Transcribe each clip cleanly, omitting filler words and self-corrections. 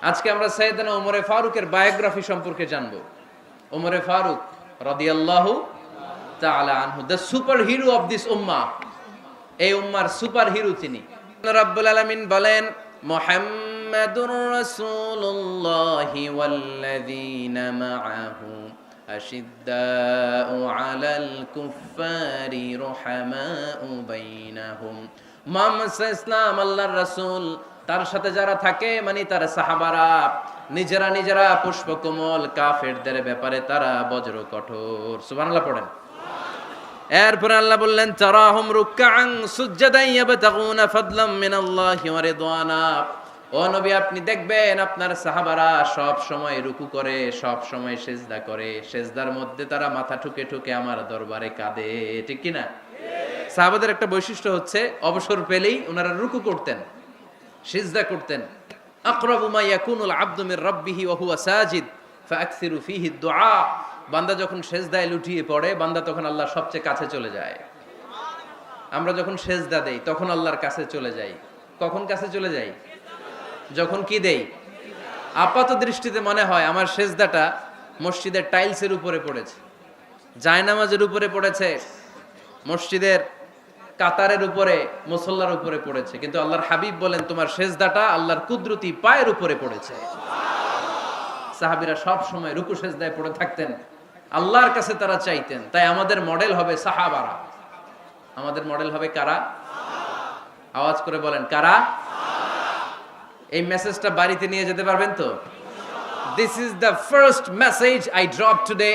আজকে আমরা সাইয়েদনা ওমরে ফারুকের বায়োগ্রাফি সম্পর্কে জানবো। ওমরে ফারুক রাদিয়াল্লাহু তাআলা আনহু, the super hero of this উম্মাহ। এই উম্মার সুপার হিরো তিনি। রাব্বুল আলামিন বলেন, মুহাম্মাদুর রাসূলুল্লাহি ওয়াল্লাযীনা মাআহু আশিদ্দাউ আলাল কুফফারি রুহামাউ বাইনাহুম। মুহাম্মদ সাল্লাল্লাহু আলাইহি ওয়াসাল্লাম আল্লাহর রাসূল, তার সাথে যারা থাকে মানে তার সাহাবারা, নিজেরা পুষ্পকমল, কাফেরদের ব্যাপারে তারা বজ্র কঠোর। সুবহানাল্লাহ পড়েন। এরপর আল্লাহ বললেন, তারাহুম রুকআন সুজদান ইয়াবতাগুনা ফাদলাম মিনাল্লাহি ওয়া রিদওয়ানা। ও নবী, আপনি দেখবেন আপনার সাহাবারা সব সময় রুকু করে, সব সময় সিজদা করে, সিজদার মধ্যে তারা মাথা ঠুকে ঠুকে আমার দরবারে কাঁদে। ঠিক কি না? সাহাবাদের একটা বৈশিষ্ট্য হচ্ছে অবসর পেলেই ওনারা রুকু করতেন, সিজদা করতেন। আকরাবু মা ইয়াকুনুল আবদু মির রাব্বিহি ওয়া হুয়া সাজিদ ফাআকসিরু ফীহি দুআ। বান্দা যখন সিজদায় লুটিয়ে পড়ে, বান্দা তখন আল্লাহর সবচেয়ে কাছে চলে যায়। আমরা যখন সিজদা দেই তখন আল্লাহর কাছে চলে যাই। কখন কাছে চলে যাই? যখন কি দেই? আপাত দৃষ্টিতে মনে হয় আমার সিজদাটা মসজিদের টাইলসের উপরে পড়েছে, জায়নামাজের উপরে পড়েছে, মসজিদের কাতারের উপরে, মুসল্লার উপরে পড়েছে, কিন্তু আল্লাহর হাবিব বলেন তোমার সিজদাটা আল্লাহর কুদরতি পায়ের উপরে পড়েছে। সাহাবীরা সব সময় রুকু সিজদায় পড়ে থাকতেন, আল্লাহর কাছে তারা চাইতেন। তাই আমাদের মডেল হবে সাহাবারা। আমাদের মডেল হবে কারা? আওয়াজ করে বলেন, কারা? এই মেসেজটা বাড়িতে নিয়ে যেতে পারবেন তো? This is the first message I drop today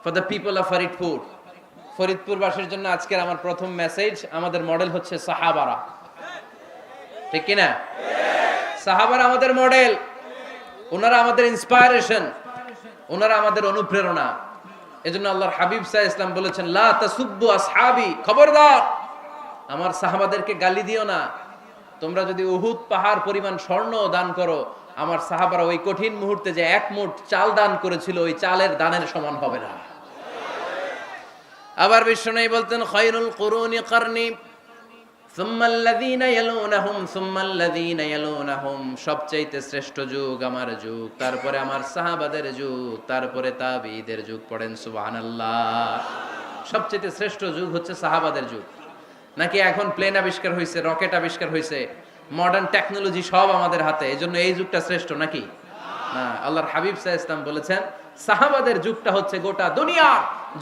for the people of Faridpur. ফরিদপুরবাসীর জন্য আজকের আমার প্রথম মেসেজ, আমাদের মডেল হচ্ছে সাহাবারা। ঠিক কি না? সাহাবারা আমাদের মডেল, ওনারা আমাদের ইন্সপায়ারেশন, ওনারা আমাদের অনুপ্রেরণা। এজন্য আল্লাহর হাবিব সাল্লাল্লাহু আলাইহি ওয়াসাল্লাম বলেছেন, লা তাসুব্বু আসহাবি, খবরদার আমার সাহাবাদেরকে গালি দিও না। তোমরা যদি উহুদ পাহাড় পরিমাণ স্বর্ণ দান করো, আমার সাহাবারা ওই কঠিন মুহূর্তে যে এক মুঠ চাল দান করেছিল, ওই চালের দানের সমান হবে না। আবার বিশ্বনবী বলতেন, খায়রুল কুরুনি কারনি সুম্মাল্লাযীনা ইয়ালুনাহুম সুম্মাল্লাযীনা ইয়ালুনাহুম। সবচেয়ে শ্রেষ্ঠ যুগ আমার যুগ, তারপরে আমার সাহাবাদের যুগ, তারপরে তাবিঈদের যুগ। পড়েন সুবহানাল্লাহ। সবচেয়ে শ্রেষ্ঠ যুগ হচ্ছে সাহাবাদের যুগ। নাকি এখন প্লেন আবিষ্কার হয়েছে, রকেট আবিষ্কার হয়েছে, মডার্ন টেকনোলজি সব আমাদের হাতে, এজন্য এই যুগটা শ্রেষ্ঠ নাকি? না, আল্লাহর হাবিব সাল্লাল্লাহু আলাইহি ওয়াসাল্লাম বলেছেন সাহাবাদের যুগটা হচ্ছে গোটা দুনিয়া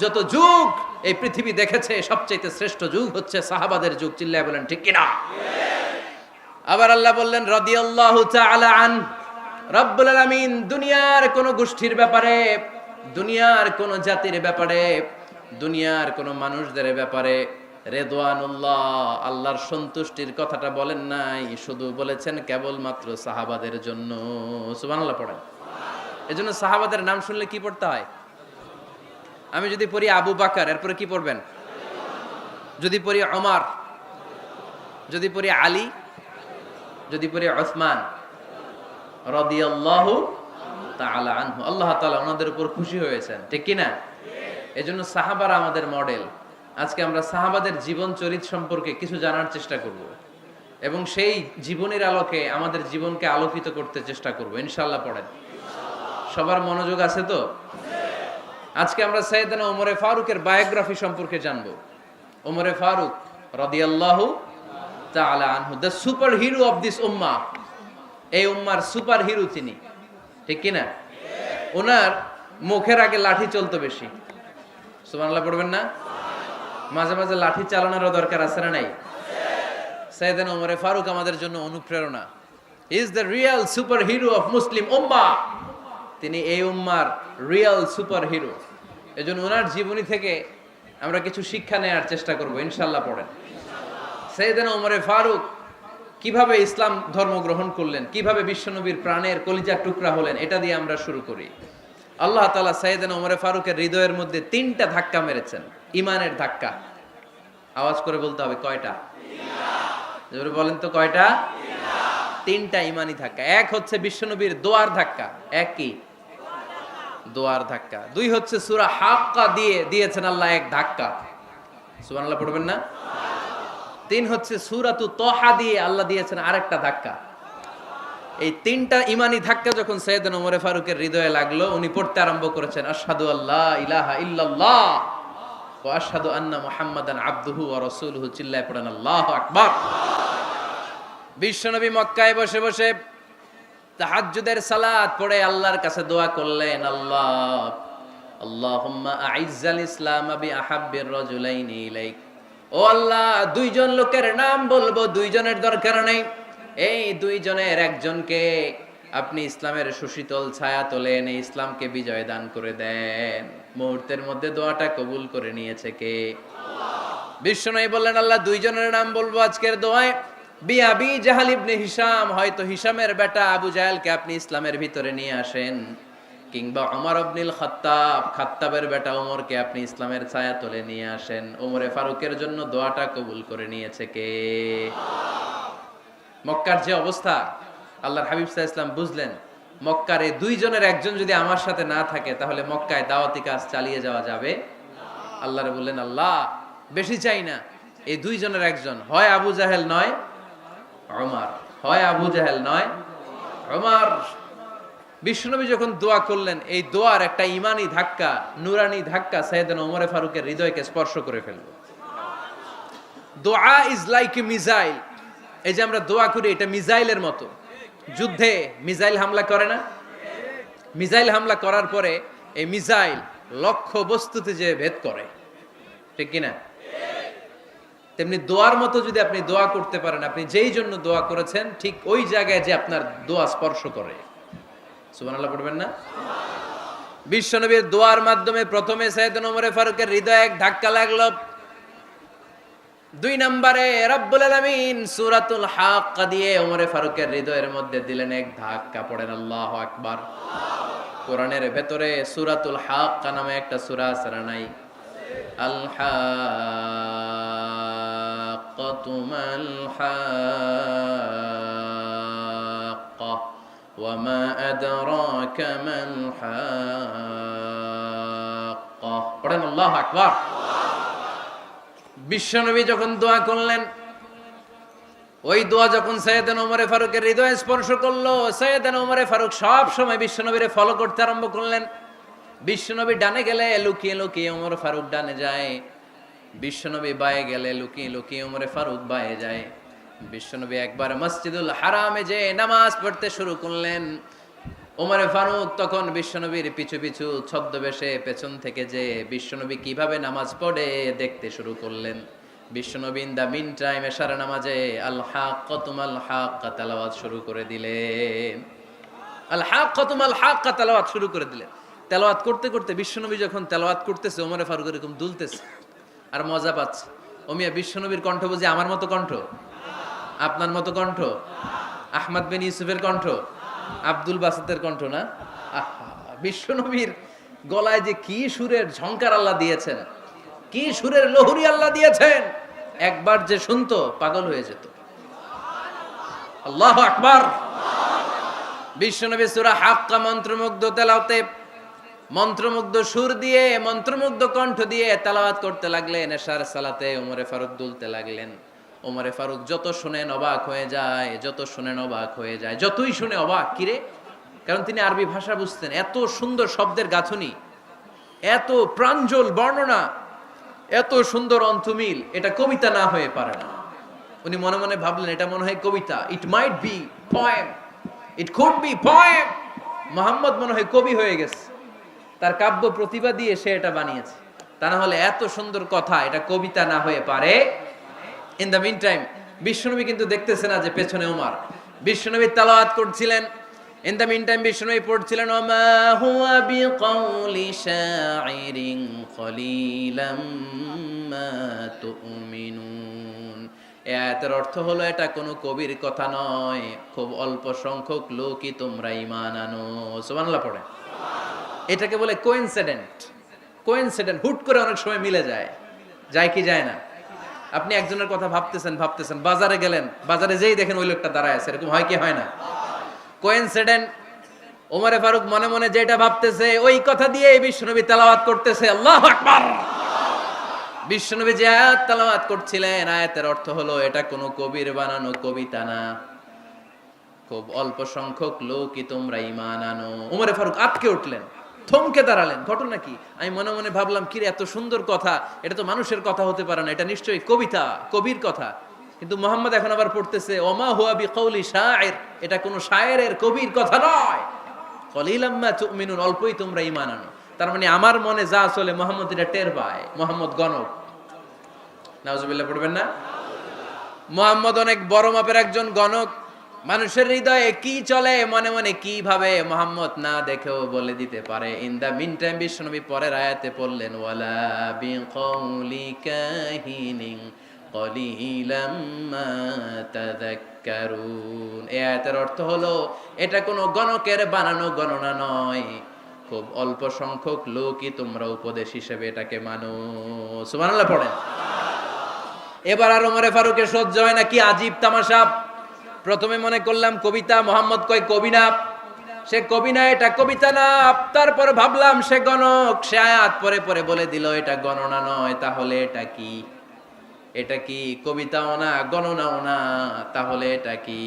যত যুগ এই পৃথিবী দেখেছে সবচেয়ে শ্রেষ্ঠ যুগ হচ্ছে সাহাবাদের যুগ। চিল্লায় বলেন ঠিক কিনা? আবার আল্লাহ বললেন, রাদিয়াল্লাহু তাআলা আন। রব্বুল আলামিন দুনিয়ার কোন গোষ্ঠীর ব্যাপারে, দুনিয়ার কোন জাতির ব্যাপারে, দুনিয়ার কোন মানুষদের ব্যাপারে রেদওয়ানুল্লাহ, আল্লাহর সন্তুষ্টির কথাটা বলেন নাই, শুধু বলেছেন কেবলমাত্র সাহাবাদের জন্য। সুবহানাল্লাহ পড়েন। এজন্য সাহাবাদের নাম শুনলে কি পড়তে হয়? আমি যদি পড়ি আবু বকর, এরপরে কি পড়বেন? যদি পড়ি ওমর, যদি পড়ি আলী, যদি পড়ি উসমান রাদিয়াল্লাহু তাআলা আনহু, আল্লাহ তাআলা ওনাদের উপর খুশি হয়েছেন। ঠিক কি না? এজন্য সাহাবারা আমাদের মডেল। আজকে আমরা সাহাবাদের জীবন চরিত্র সম্পর্কে কিছু জানার চেষ্টা করব এবং সেই জীবনের আলোকে আমাদের জীবনকে আলোকিত করতে চেষ্টা করব ইনশাআল্লাহ। পড়েন। সবার মনোযোগ আছে তো? আজকে আমরা সাইয়েদনা ওমরে ফারুকের বায়োগ্রাফি সম্পর্কে জানবো। ওমরে ফারুক রাদিয়াল্লাহু তাআলা আনহু, the super hero of this উম্মাহ। এই উম্মার সুপার হিরো তিনি। ঠিক কি না? ওনার মুখের আগে লাঠি চলতো বেশি। সুবহানাল্লাহ পড়বেন না? মাঝে মাঝে লাঠি চালানোরও দরকার আছে না নাই? সাইয়েদনা ওমরে ফারুক আমাদের জন্য অনুপ্রেরণা। He is the real super hero of Muslim উম্মাহ। তিনি এই উম্মার রিয়েল সুপার হিরো। এজন্য ওনার জীবনী থেকে আমরা কিছু শিক্ষা নেওয়ার চেষ্টা করব ইনশাআল্লাহ। পড়েন। সাইয়েদনা ওমরে ফারুক কিভাবে ইসলাম ধর্ম গ্রহণ করলেন, কিভাবে বিশ্বনবীর প্রাণের কলিজার টুকরা হলেন, এটা দিয়ে আমরা শুরু করি। আল্লাহ তাআলা সাইয়েদনা ওমরে ফারুকের হৃদয়ের মধ্যে 3টা ধাক্কা মেরেছেন, ইমানের ধাক্কা। আওয়াজ করে বলতে হবে কয়টা? জোরে বলেন তো কয়টা? 3টা ইমানি ধাক্কা। এক হচ্ছে বিশ্বনবীর দোয়ার ধাক্কা। এক কি? দোয়ার ধাক্কা। 2 হচ্ছে সূরা হাক্কা দিয়েছেন আল্লাহ এক ধাক্কা। সুবহানাল্লাহ পড়বেন না? 3 হচ্ছে সূরাতু তাহা দিয়ে আল্লাহ দিয়েছেন আরেকটা ধাক্কা। এই তিনটা ইমানি ধাক্কা যখন সাইয়েদনা ওমর ফারুকের হৃদয়ে লাগলো, উনি পড়তে আরম্ভ করেছেন আশহাদু আল্লা ইলাহা ইল্লাল্লাহ ওয়া আশহাদু আন্না মুহাম্মাদান আবদুহু ওয়া রাসূলুহু, চিল্লায় পড়েন আল্লাহু আকবার। বিশ্বনবী মক্কায় বসে বসে তাহাজ্জুদের সালাত পড়ে আল্লাহর কাছে দোয়া করলেন, আল্লাহুম্মা আইজ্জাল ইসলাম বিআহাব্বির রাজুলাইনি ইলাইক। ও আল্লাহ, দুইজন লোকের নাম বলবো, দুইজনের দরকার নেই, এই দুইজনের একজনকে আপনি ইসলামের সুশীতল ছায়া তোলে এনে ইসলামকে বিজয় দান করে দেন। মুহূর্তের মধ্যে দোয়াটা কবুল করে নিয়েছে কে? বিশ্বনবী বললেন, আল্লাহ, দুইজনের নাম বলবো আজকের দোয়ায়। বিআবি জাহল ইবনে হিশাম, হয়তো হিশামের বেটা আবু জাহেলকে আপনি ইসলামের ভিতরে নিয়ে আসেন, কিংবা ওমর ইবনুল খাত্তাব, খাত্তাবের বেটা ওমরকে আপনি ইসলামের ছায়া তোলে নিয়ে আসেন। ওমরে ফারুকের জন্য দোয়াটা কবুল করে নিয়েছে কে? মক্কার যে অবস্থা, আল্লাহর হাবিব সাল্লাল্লাহু আলাইহি ওয়াসাল্লাম বুঝলেন মক্কার এই দুইজনের একজন যদি আমার সাথে না থাকে তাহলে মক্কায় দাওয়াতি কাজ চালিয়ে যাওয়া যাবে। আল্লাহরে বললেন, আল্লাহ, বেশি চাই না, এই দুইজনের একজন, হয় আবু জাহেল নয় ওমর, হয় আবু জাহেল নয় ওমর। বিশ্বনবী যখন দোয়া করলেন, এই দোয়ার একটা ইমানি ধাক্কা, নুরানি ধাক্কা সাইয়েদনা ওমর ফারুকের হৃদয়কে স্পর্শ করে ফেলল। দোয়া ইজ লাইক এ মিসাইল। এই যে আমরা দোয়া করি, এটা মিসাইলের মতো। যুদ্ধে মিসাইল হামলা করে না? মিসাইল হামলা করার পরে এই মিসাইল লক্ষ্য বস্তুতে যে ভেদ করে, ঠিক কিনা? তেমনি দোয়ার মতো যদি আপনি দোয়া করতে পারেন, আপনি যেই জন্য দোয়া করেছেন ঠিক ওই জায়গায় যে আপনার দোয়া স্পর্শ করে। সুবহানাল্লাহ পড়বেন না? বিশ্বনবীর দোয়ার মাধ্যমে প্রথমে সাইয়েদনা ওমর ফারুকের হৃদয়ে এক ধাক্কা লাগলো। 2 নম্বরে রব্বুল আলামিন সূরাতুল হাক্কা দিয়ে ওমর ফারুকের হৃদয়ের মধ্যে দিলেন এক ধাক্কা। পড়েন আল্লাহু আকবার। কোরআনের ভেতরে সূরাতুল হাক্কা নামে একটা সূরা আছে না নাই? আল হাক্কাতু মাল হাক্কা ওয়া মা আদরাকা মাল হাক্কা। পড়েন আল্লাহু আকবার। বিশ্বনবী যখন দোয়া করলেন, ওই দোয়া যখন সাইয়েদনা ওমর ফারুকের হৃদয়ে স্পর্শ করলো, সাইয়েদনা ওমর ফারুক সব সময় বিশ্বনবীরে ফলো করতে আরম্ভ করলেন। বিশ্বনবী ডানে গেলে লুকিয়ে লুকিয়ে ওমর ফারুক ডানে যায়, বিশ্বনবী বায়ে গেলে লুকিয়ে লুকিয়ে ওমর ফারুক বায়ে যায়। বিশ্বনবী একবার মসজিদুল হারামে যে নামাজ পড়তে শুরু করলেন, ওমর ফারুক তখন বিশ্বনবীর পিছু পিছু ছদ্মবেশে পেছন থেকে যে বিশ্বনবী কিভাবে নামাজ পড়ে দেখতে শুরু করলেন। বিশ্বনবী ইন দা মিন টাইম এশার নামাজে আল হাক্কাতু মাল হাক্কা তেলাওয়াত শুরু করে দিলেন। আল হাক্কাতু মাল হাক্কা তেলাওয়াত শুরু করে দিলেন। তেলাওয়াত করতে করতে বিশ্বনবী যখন তেলাওয়াত করতেছে, ওমর ফারুক এরকম দুলতেছে আর মজা পাচ্ছে। ওমিয়া, বিশ্বনবীর কণ্ঠ বুঝি আমার মতো কণ্ঠ, আপনার মতো কণ্ঠ, আহমদ বিন ইউসুফের কণ্ঠ, আব্দুল বাসিতের কণ্ঠ না? আহা, বিশ্বনবীর গলায় যে কি সুরের ঝংকার আল্লাহ দিয়েছেন, কি সুরের লহরী আল্লাহ দিয়েছেন, একবার যে শুনতো পাগল হয়ে যেত। আল্লাহু আকবার। বিশ্বনবী সূরা হাক্কা মন্ত্রমুগ্ধ তেলাওয়াতে, মন্ত্রমুগ্ধ সুর দিয়ে, মন্ত্রমুগ্ধ কণ্ঠ দিয়ে তেলাওয়াত করতে লাগলেন। এশার সালাতে ওমর ফারুক দুলতে লাগলেন। ওমর ফারুক যত শুনেন অবাক হয়ে যায়, যত শুনেন অবাক হয়ে যায়, যতই শুনে অবাক। কিরে? কারণ তিনি আরবি ভাষা বুঝতেন। এত সুন্দর শব্দের গাঁথনি, এত প্রাঞ্জল বর্ণনা, এত সুন্দর অন্তমিল, এটা কবিতা না হয়ে পারে না। উনি মনে মনে ভাবলেন, এটা মনে হয় কবিতা। It might be poem, it could be poem. Muhammad মনে হয় কবি হয়ে গেছে, তার কাব্য প্রতিভা দিয়ে সে এটা বানিয়েছে। তা না হলে এত সুন্দর কথা, এটা কবিতা না হয়ে পারে। ইন দ্য মিন টাইম বিশ্বনবী কিন্তু দেখতেছে না যে পেছনে ওমর। বিশ্বনবী তেলাওয়াত করছিলেন। ইন দ্য মিন টাইম বিশ্বনবী পড়ছিলেন, ওমা হুয়া বিকাউলি শাইরিন কলিলাম মা তুমিনুন। এই আয়াতের অর্থ হলো, এটা কোনো কবির কথা নয়, খুব অল্প সংখ্যক লোকই তোমরা ঈমান আনো। সুবহানাল্লাহ পড়ে। এটাকে বলে কোইনসিডেন্ট। কোইনসিডেন্ট, হুট করে অনেক সময় মিলে যায়। যায় কি যায় না? আপনি একজনের কথা ভাবতেছেন ভাবতেছেন, বাজারে গেলেন, বাজারে যেই দেখেন ওই লোকটা দাঁড়ায় আছে, এরকম হয় কি হয় না? কোইনসিডেন্ট। ওমর ফারুক মনে মনে যেটা ভাবতেছে ওই কথা দিয়ে বিশ্বনবী তেলাওয়াত করতেছে। আল্লাহু আকবার। বিশ্বনবী যে আয়াত তেলাওয়াত করছিলেন, আয়াতের অর্থ হলো, এটা কোনো কবির বানানো কবিতা না। খুব অল্প সংখ্যক লোকই তোমরা ঈমান আনো। ওমরে ফারুক আটকে উঠলেন, থমকে দাঁড়ালেন। ঘটনা কি? আমি মনে মনে ভাবলাম, কি রে, এত সুন্দর কথা, এটা তো মানুষের কথা হতে পারে না, এটা নিশ্চয়ই কবিতা, কবির কথা। কিন্তু মুহাম্মদ এখন আবার পড়তেছে ওমা হুয়া বিকাউলি শায়ের, এটা কোনো শায়েরের, কবির কথা নয়। কলিলাম মা তুমিনুন, অল্পই তোমরা ঈমান আনো। তার মানে আমার মনে যা চলে মুহাম্মদ এটা টের পায়। মুহাম্মদ গণক। নাউজুবিল্লাহ পড়বেন না? মুহাম্মদ অনেক বড় মাপের একজন গণক। মানুষের হৃদয়ে কি চলে, মনে মনে কি ভাবে, মুহাম্মদ না দেখেও বলে দিতে পারে। ইন দা মিন টাইম বিশ্বনবী পরের আয়াতে পড়লেন ওয়ালা বিকাউলি কাহিনিন কলিলাম মা তাযাক্কারুন। এই আয়াতের অর্থ হলো এটা কোনো গণকের বানানো গণনা নয়, খুব অল্প সংখ্যক লোকই তোমরা উপদেশ হিসেবে এটাকে মানো। সুবহানাল্লাহ পড়েন। এবার আর ওমরে ফারুকের সহ্য হয় না, কি আজীব তামাশা। প্রথমে মনে করলাম কবিতা, মোহাম্মদ কয় কবি না, সে কবি না, এটা কবিতা না। তারপর ভাবলাম সে গণক, সে আয়াত পরে পরে বলে দিল এটা গণনা নয়, তাহলে এটা কি? এটা কি কবিতাও না, গণনাও না, তাহলে এটা কি?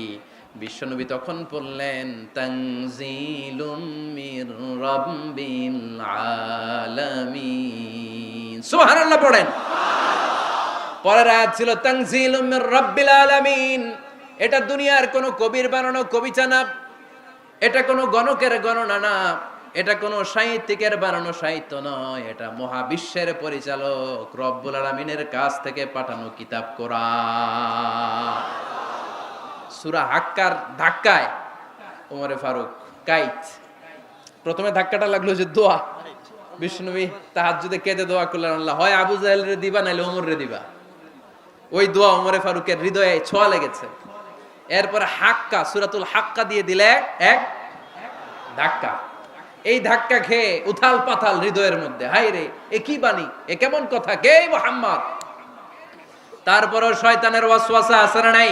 বিশ্বনবী তখন বললেন তানজিলুম মির রাব্বিল আলামিন। সুবহানাল্লাহ পড়েন। পরের আয়াত ছিল তানজিলুম মির রাব্বিল আলামিন। এটা দুনিয়ার কোন কবির বানানো কবিতা না, এটা কোন গণকের গণনা না, এটা কোন সাহিত্যিকের বানানো সাহিত্য নয়, এটা মহাবিশ্বের পরিচালক রব্বুল আলামিনের কাছ থেকে পাঠানো কিতাব কোরআন। সূরা হাক্কার ধাক্কায় ওমরে ফারুক কাইত। প্রথমে ধাক্কাটা লাগলো যে দোয়া। বিষ্ণুবী তাহাজ্জুদে কেঁদে দোয়া করলেন, আল্লাহ হয় আবু জাহেল রে দিবা, নাইলে ওমর রে দিবা। ওই দোয়া ওমরে ফারুকের হৃদয়ে ছোঁয়া লেগেছে। এরপর হাক্কা, সূরাতুল হাক্কা দিয়ে দিলে এক ধাক্কা। এই ধাক্কা খেয়ে উথাল পাথাল হৃদয়ের মধ্যে, হাই রে, এ কি বাণী, এ কেমন কথা, কে মুহাম্মদ? তারপরও শয়তানের ওয়াসওয়াসা আছে না নাই?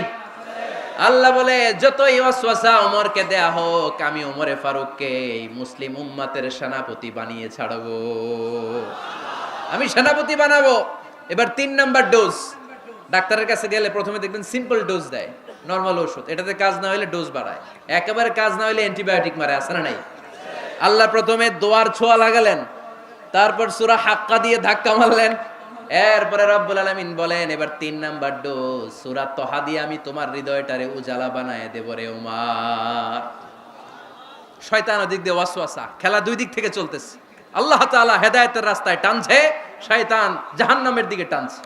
আল্লাহ বলে যতই ওয়াসওয়াসা ওমরকে দেয়া হোক, আমি ওমরে ফারুককে এই মুসলিম উম্মতের সেনাপতি বানিয়ে ছাড়বো, আমি সেনাপতি বানাবো। এবার 3 নাম্বার ডোজ। ডাক্তারের কাছে গেলে প্রথমে দেখবেন সিম্পল ডোজ দেয়, নরমাল ওষুধ, এটাতে কাজ না হলে ডোজ বাড়ায়, একেবারে কাজ না হলে অ্যান্টিবায়োটিক মারে, আছে না নাই? আল্লাহ প্রথমে দোয়ার ছোঁয়া লাগালেন, তারপর সূরা হাক্কা দিয়ে ধাক্কা মারলেন, এরপরে রব্বুল আলামিন বলেন এবার 3 নাম্বার ডোজ, সূরা তহা দিয়ে আমি তোমার হৃদয়টারে উজালা বানায় দেব রে উমার। শয়তান ওদিক দিয়ে ওয়াসওয়াসা, খেলা দুই দিক থেকে চলতেছে। আল্লাহ তাআলা হেদায়েতের রাস্তায় টানছে, শয়তান জাহান্নামের দিকে টানছে।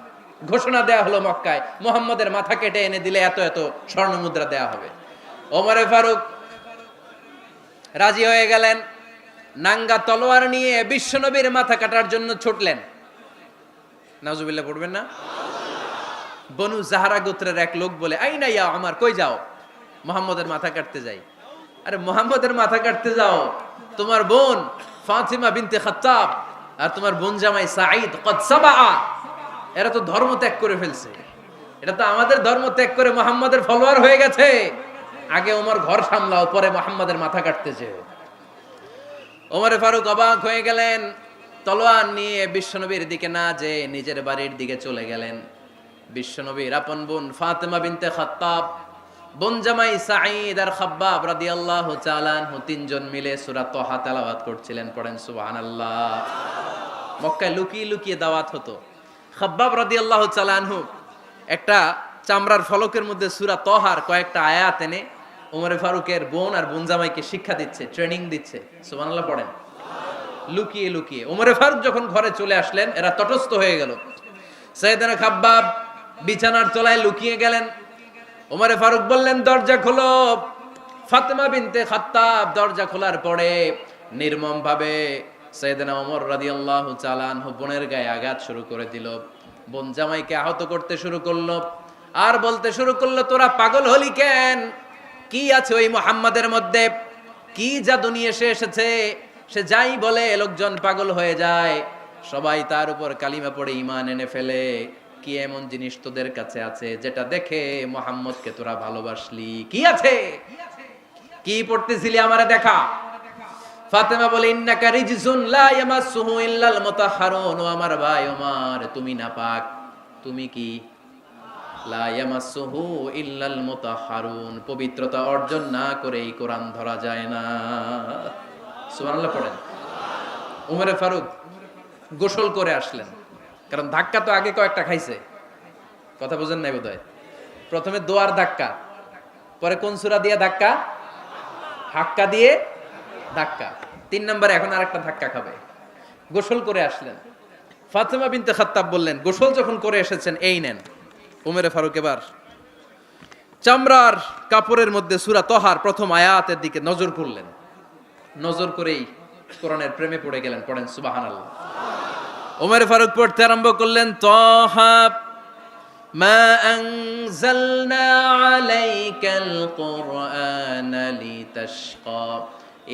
ঘোষণা দেয়া হলো মক্কায়, মুহাম্মদের মাথা কেটে এনে দিলে এত এত স্বর্ণ মুদ্রা দেয়া হবে। ওমরে ফারুক রাজি হয়ে গেলেন, নাঙ্গা তলোয়ার নিয়ে বিশ্বনবীর মাথা কাটার জন্য ছুটলেন। নাউজুবিল্লাহ পড়বেন না? বনু জাহরা গোত্রের এক লোক বলে, আইনা ইয়া আমার, কই যাও? মুহাম্মদের মাথা কাটতে যাই। আরে মুহাম্মদের মাথা কাটতে যাও? তোমার বোন ফাতিমা বিনতে খাত্তাব আর তোমার বোন জামাই সাঈদ কদ সাবা, এরা তো ধর্ম ত্যাগ করে ফেলছে, এটা তো আমাদের ধর্ম ত্যাগ করে মুহাম্মাদের ফলোয়ার হয়ে গেছে। আগে ওমর ঘর সামলাও, পরে মুহাম্মাদের মাথা কাটতেছে। ওমরে ফারুক অবাক হয়ে গেলেন, তলোয়ার নিয়ে বিশ্বনবীর দিকে না যে নিজের বাড়ির দিকে চলে গেলেন। বিশ্বনবীর আপন বোন ফাতিমা বিনতে খাত্তাব, বোন জামাই সাঈদ আর খাব্বাব রাদিয়াল্লাহু তাআলা আনহু, তিনজন মিলে সূরা তহা তেলাওয়াত করছিলেন। পড়েন সুবহানাল্লাহ। মক্কায় লুকিয়ে লুকিয়ে দাওয়াত হতো। খাব্বাব রাদিয়াল্লাহু তাআলা আনহু একটা চামড়ার ফলকের মধ্যে সূরা তহার কয়েকটা আয়াত এনে ওমরে ফারুকের বোন আর বোন জামাইকে শিক্ষা দিচ্ছে, ট্রেনিং দিচ্ছে। সুবহানাল্লাহ পড়েন। লুকিয়ে লুকিয়ে ওমরে ফারুক যখন ঘরে চলে আসলেন, এরা তটস্থ হয়ে গেল। সাইয়েদনা খাব্বাব বিছানার তলায় লুকিয়ে গেলেন। ওমরে ফারুক বললেন, দরজা খোলো। ফাতিমা বিনতে খাত্তাব দরজা খোলার পরে নির্মম ভাবে সাইয়েদনা ওমর রাদিয়াল্লাহু তাআলা আনহু বোনের গায়ে আঘাত শুরু করে দিল। বোন জামাইকে আহত করতে শুরু করলো আর বলতে শুরু করলো, তোরা পাগল হলি কেন? কি আছে ওই মুহাম্মাদের মধ্যে? কি জাদু নিয়ে সে এসেছে? সে যাই বলে লোকজন পাগল হয়ে যায়, সবাই তার উপর কালিমা পড়ে ঈমান এনে ফেলে। কি এমন জিনিস তোদের কাছে আছে যেটা দেখে মুহাম্মদকে তোরা ভালোবাসলি? কি আছে? কি পড়তেছিলি আমারে দেখা। ফাতেমা বলে, ইন্নাকা রিজসুন লা ইয়ামাসসুহু ইল্লাল মুতাহহারুন। ও আমার ভাই ওমর, তুমি নাপাক। তুমি কি? লা ইয়ামাসসুহু ইল্লাল মুতাহহারুন, পবিত্রতা অর্জন না করে এই কোরআন ধরা যায় না। সুবহানাল্লাহ পড়েন। উমরে ফারুক গোসল করে আসলেন, কারণ ধাক্কা তো আগে কয়েকটা খাইছে, কথা বুঝেন নাই বোধহয়। প্রথমে দোয়ার ধাক্কা, পরে কোন সূরা দিয়ে ধাক্কা, হাক্কা দিয়ে ধাক্কা, 3 নম্বরে এখন আরেকটা ধাক্কা খাবে। গোসল করে আসলেন। ফাতেমা বিনতে খাত্তাব বললেন, গোসল যখন করে এসেছেন এই নেন। উমরে ফারুক এবার চামড়ার কাপড়ের মধ্যে সূরা তহার প্রথম আয়াতের দিকে নজর করলেন, নজর করেই কোরআনের প্রেমে পড়ে গেলেন। পড়েন সুবহানাল্লাহ। উমরে ফারুক পড়তে আরম্ভ করলেন, তহা মা আনজালনা আলাইকাল কুরআনা লিতাশকা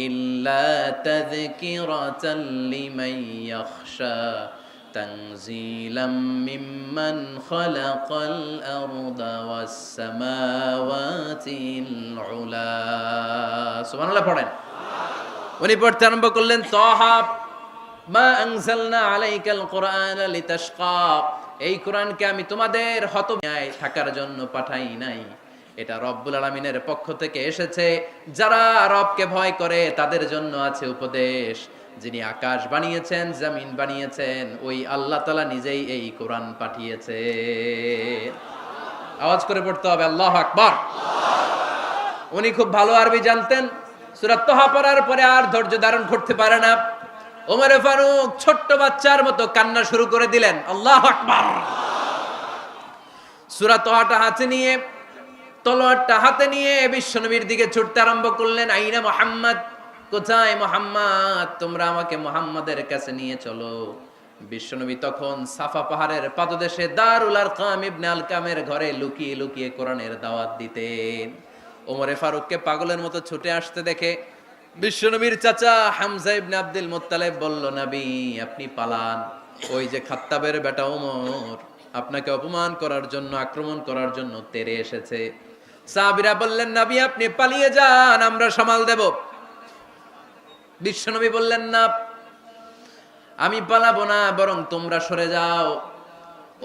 ইল্লা তাযকিরাতাল লিমান ইয়াখশা তানজিলাম মিম্মান খালাকাল আরদা ওয়াস সামাওয়াতিল উলা। সুবহানাল্লাহ পড়েন। উনি পড়তে আরম্ভ করলেন, তহা মা আনজালনা আলাইকাল কুরআনা লিতাশকা, এই কোরআনকে আমি তোমাদের হতভাগ্য থাকার জন্য পাঠাই নাই, এটা রব্বুল আলামিনের পক্ষ থেকে এসেছে। যারা রবকে ভয় করে তাদের জন্য আছে উপদেশ। যিনি আকাশ বানিয়েছেন, জমিন বানিয়েছেন, ওই আল্লাহ তাআলা নিজেই এই কোরআন পাঠিয়েছে। আওয়াজ করে পড়তে হবে আল্লাহু আকবার। উনি খুব ভালো আরবি জানতেন। সূরা তহা পড়ার পরে আর ধৈর্য ধারণ করতে পারে না। ওমরে ফারুক ছোট্ট বাচ্চার মতো কান্না শুরু করে দিলেন, আল্লাহু আকবার। সূরা তহাটা হাতে নিয়ে, তলোয়ারটা হাতে নিয়ে বিশ্বনবীর দিকে ছুটতে আরম্ভ করলেন। আইনা মুহাম্মদ, কোথায় মুহাম্মদ? তোমরা আমাকে মুহাম্মাদের কাছে নিয়ে চলো। বিশ্বনবী তখন সাফা পাহাড়ের পাদদেশে দারুল আরকাম ইবনে আলকামের ঘরে লুকিয়ে লুকিয়ে কোরআনের দাওয়াত দিতেন। ওমরে ফারুককে পাগলের মতো ছুটে আসতে দেখে বিশ্বনবীর চাচা হামজা ইবনে আব্দুল মুত্তালিব বলল, নবী আপনি পালান, ওই যে খাত্তাবের বেটা ওমর আপনাকে অপমান করার জন্য, আক্রমণ করার জন্য তেরে এসেছে। সাহাবীরা বললেন, নবী আপনি পালিয়ে যান, আমরা সামাল দেব। বিশ্বনবী বললেন, না আমি পালাবো না, বরং তোমরা সরে যাও।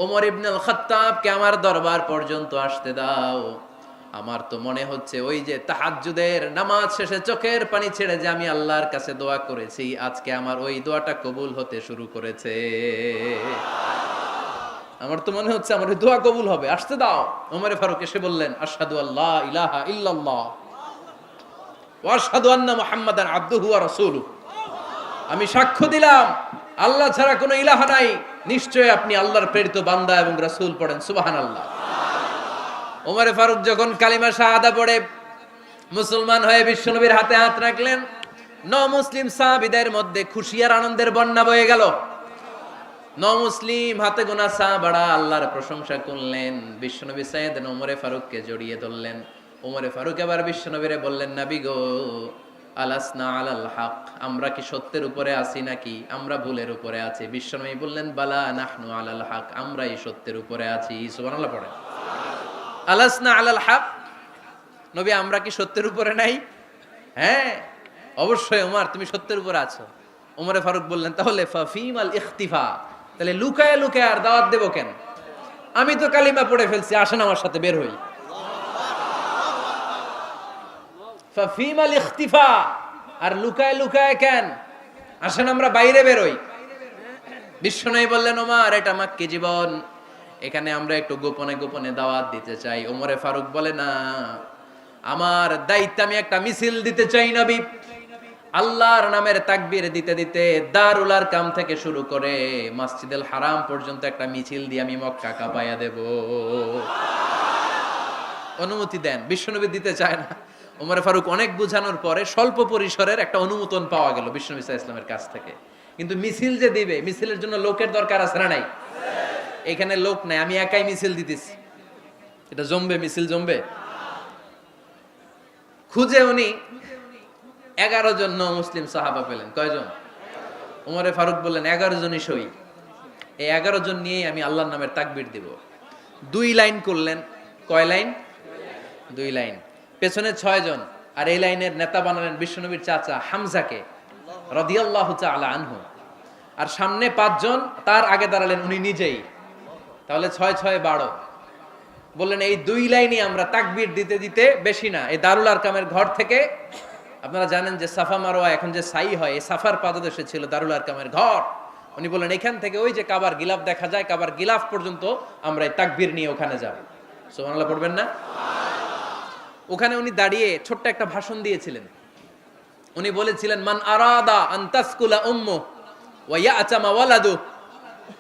ওমর ইবনে আল খাত্তাবকে আমার দরবার পর্যন্ত আসতে দাও। আমার তো মনে হচ্ছে ওই যে তাহাজ্জুদের নামাজ শেষে চোখের পানি ছেড়ে যে আমি আল্লাহর কাছে দোয়া করেছি, আজকে আমার ওই দোয়াটা কবুল হতে শুরু করেছে। আমার তো মনে হচ্ছে আমার ওই দোয়া কবুল হবে, আসতে দাও। ওমর ফারুক এসে বললেন, আশহাদু আল্লা ইলাহা ইল্লাল্লাহ ওয়া আশহাদু আন্না মুহাম্মাদান আবদুহু ওয়া রাসূলুহু, আমি সাক্ষ্য দিলাম আল্লাহ ছাড়া কোনো ইলাহা নাই, নিশ্চয়ই আপনি আল্লাহর প্রেরিত বান্দা এবং রাসূল। পড়েন সুবহানাল্লাহ। ওমর ফারুক যখন কালিমা শাহাদা পড়ে মুসলমান হয়ে বিশ্বনবীর হাতে হাত রাখলেন, মুসলিম সাহাবীদের মধ্যে খুশি আর আনন্দের বন্যা বয়ে গেল। মুসলিম হাতে গোনা সাহাবারা আল্লাহর প্রশংসা করলেন। বিশ্বনবী সাইয়েদনা ওমর ফারুককে জড়িয়ে ধরলেন। ওমর ফারুক এবার বিশ্বনবীরে বললেন, নবী গো, আলাসনা আলাল হক, আমরা কি সত্যের উপরে আছি নাকি আমরা ভুলের উপরে আছি? বিশ্বনবী বললেন, বালা নাহনু আলাল হক, আমরাই সত্যের উপরে আছি। সুবহানাল্লাহ পড়েন। আলাসনা আলাল হক, নবী আমরা কি সত্যের উপরে নাই? হ্যাঁ অবশ্যই ওমর, তুমি সত্যের উপরে আছো। ওমরে ফারুক বললেন, তাহলে ফাফিমাল ইখতিফা, তাহলে লুকায় লুকায় আর দাওয়াত দেব কেন? আমি তো কালিমা পড়ে ফেলছি, আসেন আমার সাথে বের হই। ফাফিমাল ইখতিফা, আর লুকায় লুকায় কেন? আসেন আমরা বাইরে বের হই। বিশ্বনবী বললেন, ওমর এটা মাক্কি জীবন, এখানে আমরা একটু গোপনে গোপনে দাওয়াত দিতে চাই। ওমরে ফারুক বলে, না, আমার দায়িত্ব, আমি একটা মিছিল দিতে চাই নবী। আল্লাহর নামের তাকবীর দিতে দিতে দারুল আরকাম থেকে শুরু করে মসজিদুল হারাম পর্যন্ত একটা মিছিল দিয়ে আমি মক্কা কাঁপায়া দেব। অনুমতি দেন। বিশ্বনবী দিতে চায় না। ওমর ফারুক অনেক বুঝানোর পরে স্বল্প পরিসরের একটা অনুমোদন পাওয়া গেল বিশ্বনবী সাল্লাল্লাহু আলাইহি ওয়াসাল্লামের কাছ থেকে। কিন্তু মিছিল যে দিবে, মিছিলের জন্য লোকের দরকার আছে না নাই? এখানে লোক নাই, আমি একাই মিছিল দিতেছি। এটা জমবে, মিছিল জমবে। খুঁজে উনি 11 জন মুসলিম সাহাবা পেলেন। কয়জন? ওমরে ফারুক বললেন, 11 জনই সই। এই 11 জন নিয়েই আমি আল্লাহর নামের তাকবীর দিব। 2 লাইন করলেন। কয় লাইন? 2 লাইন। পেছনে 6 জন, আর এই লাইনের নেতা বানালেন বিশ্বনবীর চাচা হামজাকে রাদিয়াল্লাহু তাআলা আনহু। আর সামনে 5 জন, তার আগে দাঁড়ালেন উনি নিজেই। তাহলে 6 6 12, বললেন এই 2 লাইনই আমরা তাকবীর দিতে দিতে, বেশি না, এই দারুল আরকামের ঘর থেকে, আপনারা জানেন যে সাফা মারওয়া এখন যে সাই হয়, এই সাফার পাদদেশে ছিল দারুল আরকামের ঘর। উনি বললেন এখান থেকে ওই যে কাবার গিলাফ দেখা যায়, কাবার গিলাফ পর্যন্ত আমরা এই তাকবীর নিয়ে ওখানে যাব। সুবহানাল্লাহ পড়বেন না? ওখানে উনি দাঁড়িয়ে ছোট্ট একটা ভাষণ দিয়েছিলেন। উনি বলেছিলেন মান আরাদা আন তাসকুলা উম্মু ওয়া ইয়াতামা ওয়ালাদু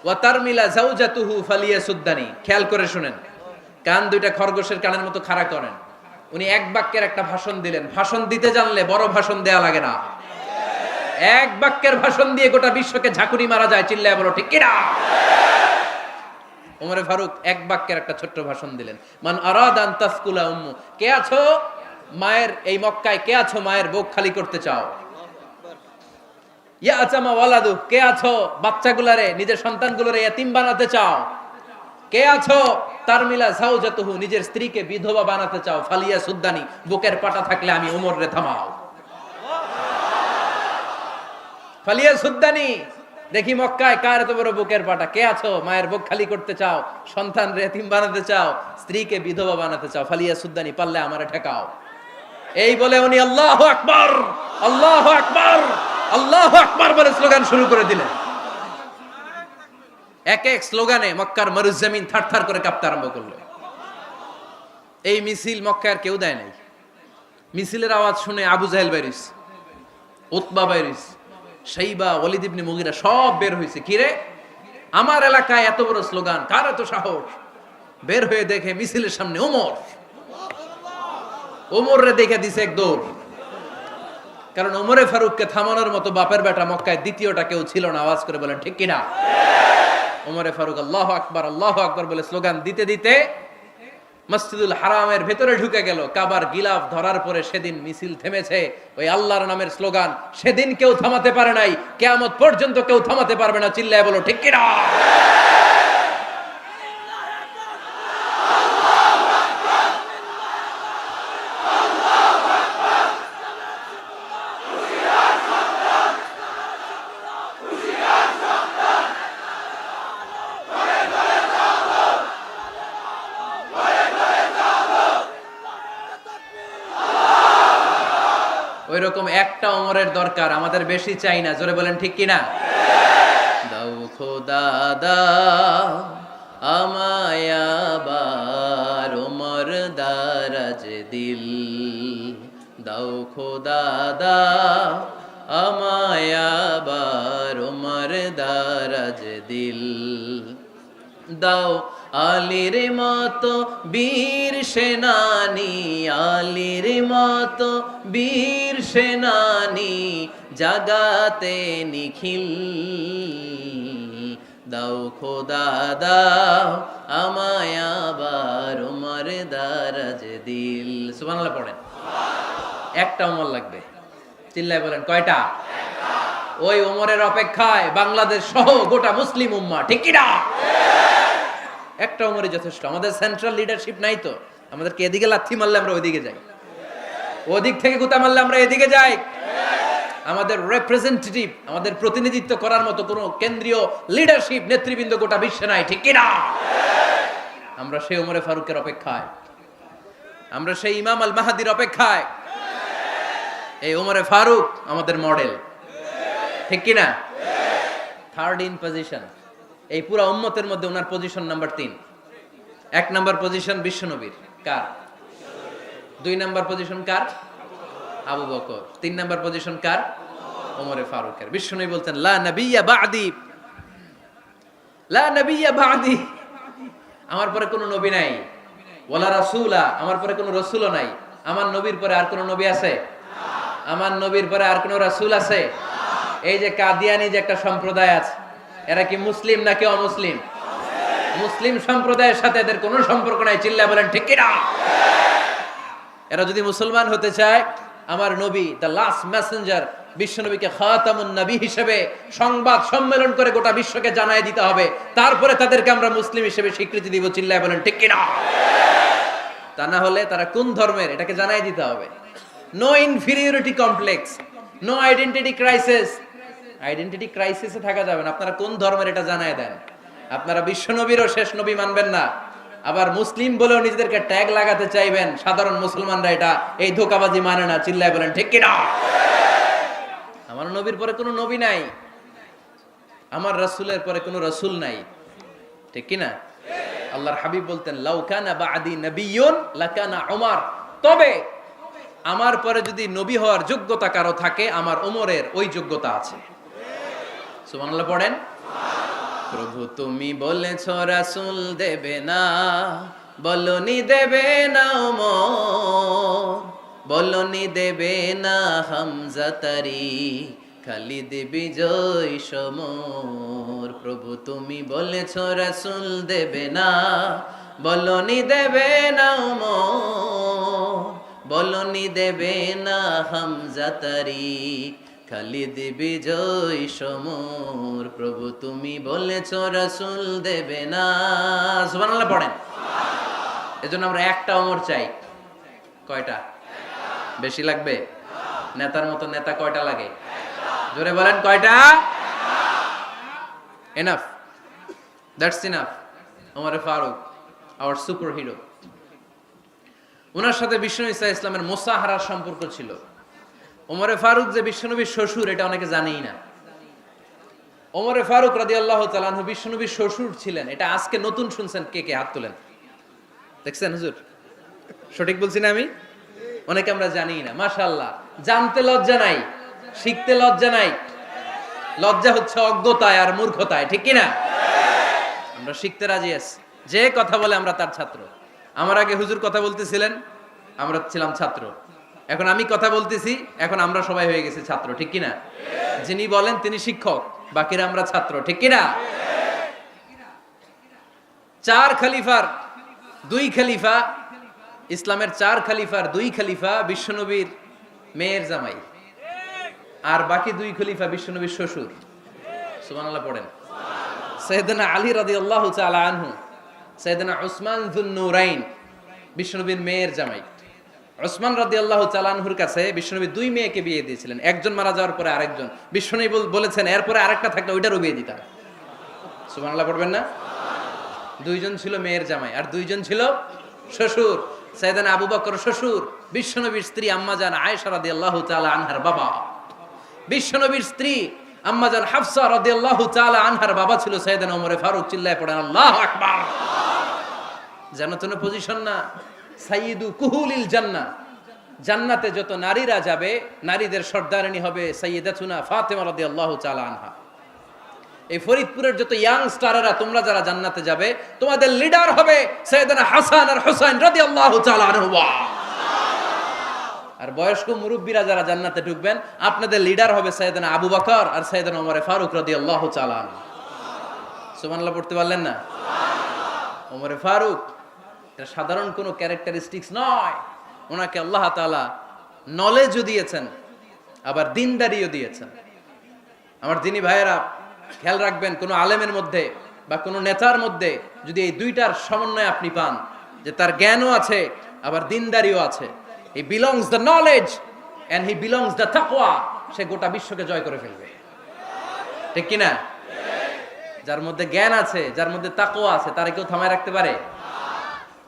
ওয়া তারমিলা যাওজাতুহু ফালিয়াসুদ্দানি। খেয়াল করে শুনেন, কান দুইটা খরগোশের কানের মতো খাড়া করেন। উনি এক বাক্যের একটা ভাষণ দিলেন। ভাষণ দিতে জানলে বড় ভাষণ দেয়া লাগে না। এক বাক্যের ভাষণ দিয়ে গোটা বিশ্বকে ঝাঁকুনি মারা যায়। চিল্লায় বলো ঠিক কিনা? ওমরে ফারুক এক বাক্যের একটা ছোট্ট ভাষণ দিলেন। মান আরাদা আন তাসকুলা উম্মু, কে আছো মায়ের এই মক্কায়, কে আছো মায়ের বুক খালি করতে চাও? ইয়া আচামা ওয়ালাদু, কে আছো বাচ্চাগুলারে, নিজের সন্তানগুলোরে ইয়াতিম বানাতে চাও? কে আছো তারমিলা যাওজাতুহু, নিজের স্ত্রীকে বিধবা বানাতে চাও? ফালিয়া সুদ্দানি, বুকের পাটা থাকলে আমি ওমর রে থামাও। ফালিয়া সুদ্দানি, দেখি মক্কায় কার এত বড় বুকের পাটা। কে আছো মায়ের বুক খালি করতে চাও, সন্তান রে এতিম বানাতে চাও, স্ত্রীকে বিধবা বানাতে চাও? ফালিয়া সুদ্দানি, পারলে আমারে ঠেকাও। এই বলে উনি আল্লাহু আকবার, আল্লাহু আকবার, আল্লাহু আকবার বলে স্লোগান শুরু করে দিলেন। এক এক স্লোগানে মক্কার মরুজমিন থারথার করে কাঁপতে আরম্ভ করলো। এই মিছিল মক্কার কেউ দেয় নাই। মিছিলের আওয়াজ শুনে আবু জাহেল বাইরিস, উতবা বাইরিস, শাইবা, ওয়ালিদ ইবনে মুগিরা সব বের হয়েছে। কিরে, আমার এলাকায় এত বড় স্লোগান, কার এত সাহস? বের হয়ে দেখে মিছিলের সামনে ওমর। ওমর রে দেখে দিছে এক দৌড়। কারণ ওমরে ফারুককে থামানোর মতো বাপের বেটা মক্কায় দ্বিতীয়টা কেউ ছিল না। আওয়াজ করে বলেন ঠিক কিনা? ওমরে ফারুক আল্লাহু আকবার, আল্লাহু আকবার বলে স্লোগান দিতে দিতে মসজিদুল হারামের ভেতরে ঢুকে গেল। কাবার গিলাফ ধরার পরে সেদিন মিছিল থেমেছে। ওই আল্লাহর নামের স্লোগান সেদিন কেউ থামাতে পারে নাই, কিয়ামত পর্যন্ত কেউ থামাতে পারবে না। চিল্লায় বলো ঠিক কিনা? ওই রকম একটা ওমরের দরকার, আমাদের বেশি চাই না। জোরে বলেন ঠিক কিনা? দাও খোদা দাও আমায় আবার ওমর দারাজ দিল, দাও খোদা দাও আমায় আবার ওমর দারাজ দিল, দাও আলীর মতো বীর সেনানি, আলীর মতো বীর সেনানি জাগাতে নিখিল, দাও খোদা দাও আমায় আবার ওমর দারাজ দিল। সুবহানাল্লাহ পড়েন। একটা ওমর লাগবে। চিল্লায় বলেন কয়টা? ওই ওমরের অপেক্ষায় বাংলাদেশ সহ গোটা মুসলিম উম্মাহ, ঠিক কি না? একটা ওমরই যথেষ্ট। আমাদের সেন্ট্রাল লিডারশিপ নাই তো, আমাদেরকে এদিকে লাথি মারলে আমরা ওইদিকে যাই, ওদিক থেকে গুতা মারলে আমরা এদিকে যাই। আমাদের রিপ্রেজেন্টেটিভ, আমাদের প্রতিনিধিত্ব করার মতো কোনো কেন্দ্রীয় লিডারশিপ নেতৃবৃন্দ গোটা বিশ্বে নাই, ঠিক কি না? আমরা সেই ওমরে ফারুকের অপেক্ষায়, আমরা সেই ইমাম আল মাহাদির অপেক্ষায়। এই ওমরে ফারুক আমাদের মডেল, ঠিক কি না? থার্ড ইন পজিশন এই পুরো উম্মতের মধ্যে ওনার পজিশন নাম্বার 3। 1 নাম্বার পজিশন বিশ্বনবীর, কার? 2 নাম্বার পজিশন কার? আবু বকর। 3 নাম্বার পজিশন কার? ওমরে ফারুকের। বিশ্বনবী বলতেন লা নবিয়্যা বা'দি, লা নবিয়্যা বা'দি, আমার পরে কোনো নবী নাই। ওয়ালা রাসূলা, আমার পরে কোনো রাসূলও নাই। আমার নবীর পরে আর কোনো নবী আছে? আমার নবীর পরে আর কোনো রাসূল আছে? এই যে কাদিয়ানি যে একটা সম্প্রদায় আছে, এরা কি মুসলিম নাকি অমুসলিম? মুসলিম সম্প্রদায়ের সাথে এদের কোনো সম্পর্ক নাই। চিল্লায় বলেন ঠিক কি না? এরা যদি মুসলমান হতে চায়, আমার নবী দ্য লাস্ট মেসেঞ্জার বিশ্ব নবীকে খাতামুন নবী হিসেবে সংবাদ সম্মেলন করে গোটা বিশ্বকে জানায় দিতে হবে, তারপরে তাদেরকে আমরা মুসলিম হিসেবে স্বীকৃতি দিব। চিল্লায় বলেন ঠিক কি না? তা না হলে তারা কোন ধর্মের এটাকে জানাই দিতে হবে। No inferiority complex, no identity crisis. Identity ক্রাইসিসে থাকা যাবে না। আপনারা কোন ধর্মের এটা জানায় দেন। আপনারা বিশ্ব নবীরও শেষ নবী মানবেন না, আবার মুসলিম বলেও নিজেদেরকে ট্যাগ লাগাতে চাইবেন, সাধারণ মুসলমানরা এটা এই ধোঁকাবাজি মানে না, চিল্লায় বলেন ঠিক কিনা? আমার নবীর পরে কোনো নবী নাই, আমার রাসূলের পরে কোনো রাসূল নাই, ঠিক কিনা? আল্লাহর হাবিব বলতেন লাউ কানা বাদি নাবিয়্যুন লাকানা উমর, তবে আমার পরে যদি নবী হওয়ার যোগ্যতা কারো থাকে আমার ওমরের ওই যোগ্যতা আছে। সুবহানাল্লাহ পড়েন। প্রভু তুমি বলেছ রাসূল দেবে না, বলনি দেবে না ওমর, বলনি দেবে না হামজা তারি, খালিদ বিজয় সমর। প্রভু তুমি বলেছ রাসূল দেবে না, বলনি দেবে না ওমর, বলনি দেবে না হামজা তারি, খালিদ বিজয় সমর। প্রভু তুমি বলেছ রাসূল দেবে না। সুবহানাল্লাহ পড়েন। এজন্য আমরা একটা ওমর চাই। কয়টা? বেশি লাগবে? নেতার মতো নেতা কয়টা লাগে? জোরে বলেন কয়টা? Enough, that's enough. Omar Farooq, our super hero. ওনার সাথে বিশ্বনবী সাল্লাল্লাহু আলাইহি ওয়াসাল্লামের মুসাহারার সম্পর্ক ছিল। ওমরে ফারুক যে বিশ্বনবীর শ্বশুর এটা অনেকে জানেই না। ওমরে ফারুক রাদিয়াল্লাহু তাআলা আনহু বিশ্বনবীর শ্বশুর ছিলেন, এটা আজকে নতুন শুনছেন। কে কে হাত তোলেন? দেখছেন হুজুর? সঠিক বলছি না আমি? অনেকে আমরা জানিই না। মাশাআল্লাহ, জানতে লজ্জা নাই, শিখতে লজ্জা নাই। লজ্জা হচ্ছে অজ্ঞতায় আর মূর্খতায়, ঠিক কি না? আমরা শিখতে রাজি আছি। যে কথা বলে আমরা তার ছাত্র। আমার আগে হুজুর কথা বলতেছিলেন, আমরা ছিলাম ছাত্র। এখন আমি কথা বলতেছি, এখন আমরা সবাই হয়ে গেছি ছাত্র, ঠিক কি না? যিনি বলেন তিনি শিক্ষক, বাকিরা আমরা ছাত্র, ঠিক কি না? চার খলিফার দুই খলিফা, ইসলামের চার খলিফার দুই খলিফা বিশ্বনবীর মেয়ের জামাই, আর বাকি দুই খলিফা বিশ্বনবীর শ্বশুর। সুবহানাল্লাহ পড়েন। সাইয়েদনা আলী রাদিয়াল্লাহু তাআলা আনহু, সাইয়েদনা উসমান যুন নূরাইন বিশ্বনবীর মেয়ের জামাই। উসমান রাদিয়াল্লাহু তাআলা আনহুর কাছে বিশ্বনবী দুই মেয়েকে বিয়ে দিয়েছিলেন। একজন মারা যাওয়ার পরে আরেকজন। বিশ্বনবী বলেছেন এরপরে আরেকটা থাকলে ওইটারও বিয়ে দিতাম। সুবহানাল্লাহ পড়বেন না? দুইজন ছিল মেয়ের জামাই আর দুইজন ছিল শ্বশুর। সাইয়েদনা আবু বকর শ্বশুর, বিশ্বনবীর স্ত্রী আম্মাজান আয়েশা রাদিয়াল্লাহু তাআলা আনহার বাবা। বিশ্বনবীর স্ত্রী আম্মাজান হাফসা রাদিয়াল্লাহু তাআলা আনহার বাবা ছিল সাইয়েদনা ওমর ফারুক। চিল্লায় পড়েন আল্লাহু আকবার। জানো তো না পজিশন না? সাইয়্যিদু কুহুলিল জান্নাহ, জান্নাতে যত নারীরা যাবে নারীদের সর্দারিনী হবে সাইয়্যিদাতুনা ফাতেমা রাদিয়াল্লাহু তাআলা আনহা। এই ফরিদপুরের যত ইয়াং স্টাররা তোমরা যারা জান্নাতে যাবে তোমাদের লিডার হবে সাইয়েদনা হাসান আর হুসাইন রাদিয়াল্লাহু তাআলা আনহুমা। আর বয়স্ক মুরব্বীরা যারা জান্নাতে ঢুকবেন আপনাদের লিডার হবে সাইয়েদনা আবু বকর আর সাইয়েদনা ওমর ফারুক রাদিয়াল্লাহু তাআলা আনহু। সুবহানাল্লাহ পড়তে পারলেন না? ওমর ফারুক এটা সাধারণ কোনো ক্যারেক্টারিস্টিক্স নয়। ওনাকে আল্লাহ তাআলা নলেজও দিয়েছেন, আবার দিনদারিও দিয়েছেন। আমার দিনী ভাইয়েরা খেয়াল রাখবেন, কোনো আলেমের মধ্যে বা কোনো নেতার মধ্যে যদি এই দুইটার সমন্বয় আপনি পান, যে তার জ্ঞানও আছে আবার দিনদারিও আছে, he belongs the knowledge and he belongs the তাকওয়া, সে গোটা বিশ্বকে জয় করে ফেলবে, ঠিক কি না? যার মধ্যে জ্ঞান আছে, যার মধ্যে তাকওয়া আছে, তারে কেউ থামায় রাখতে পারে?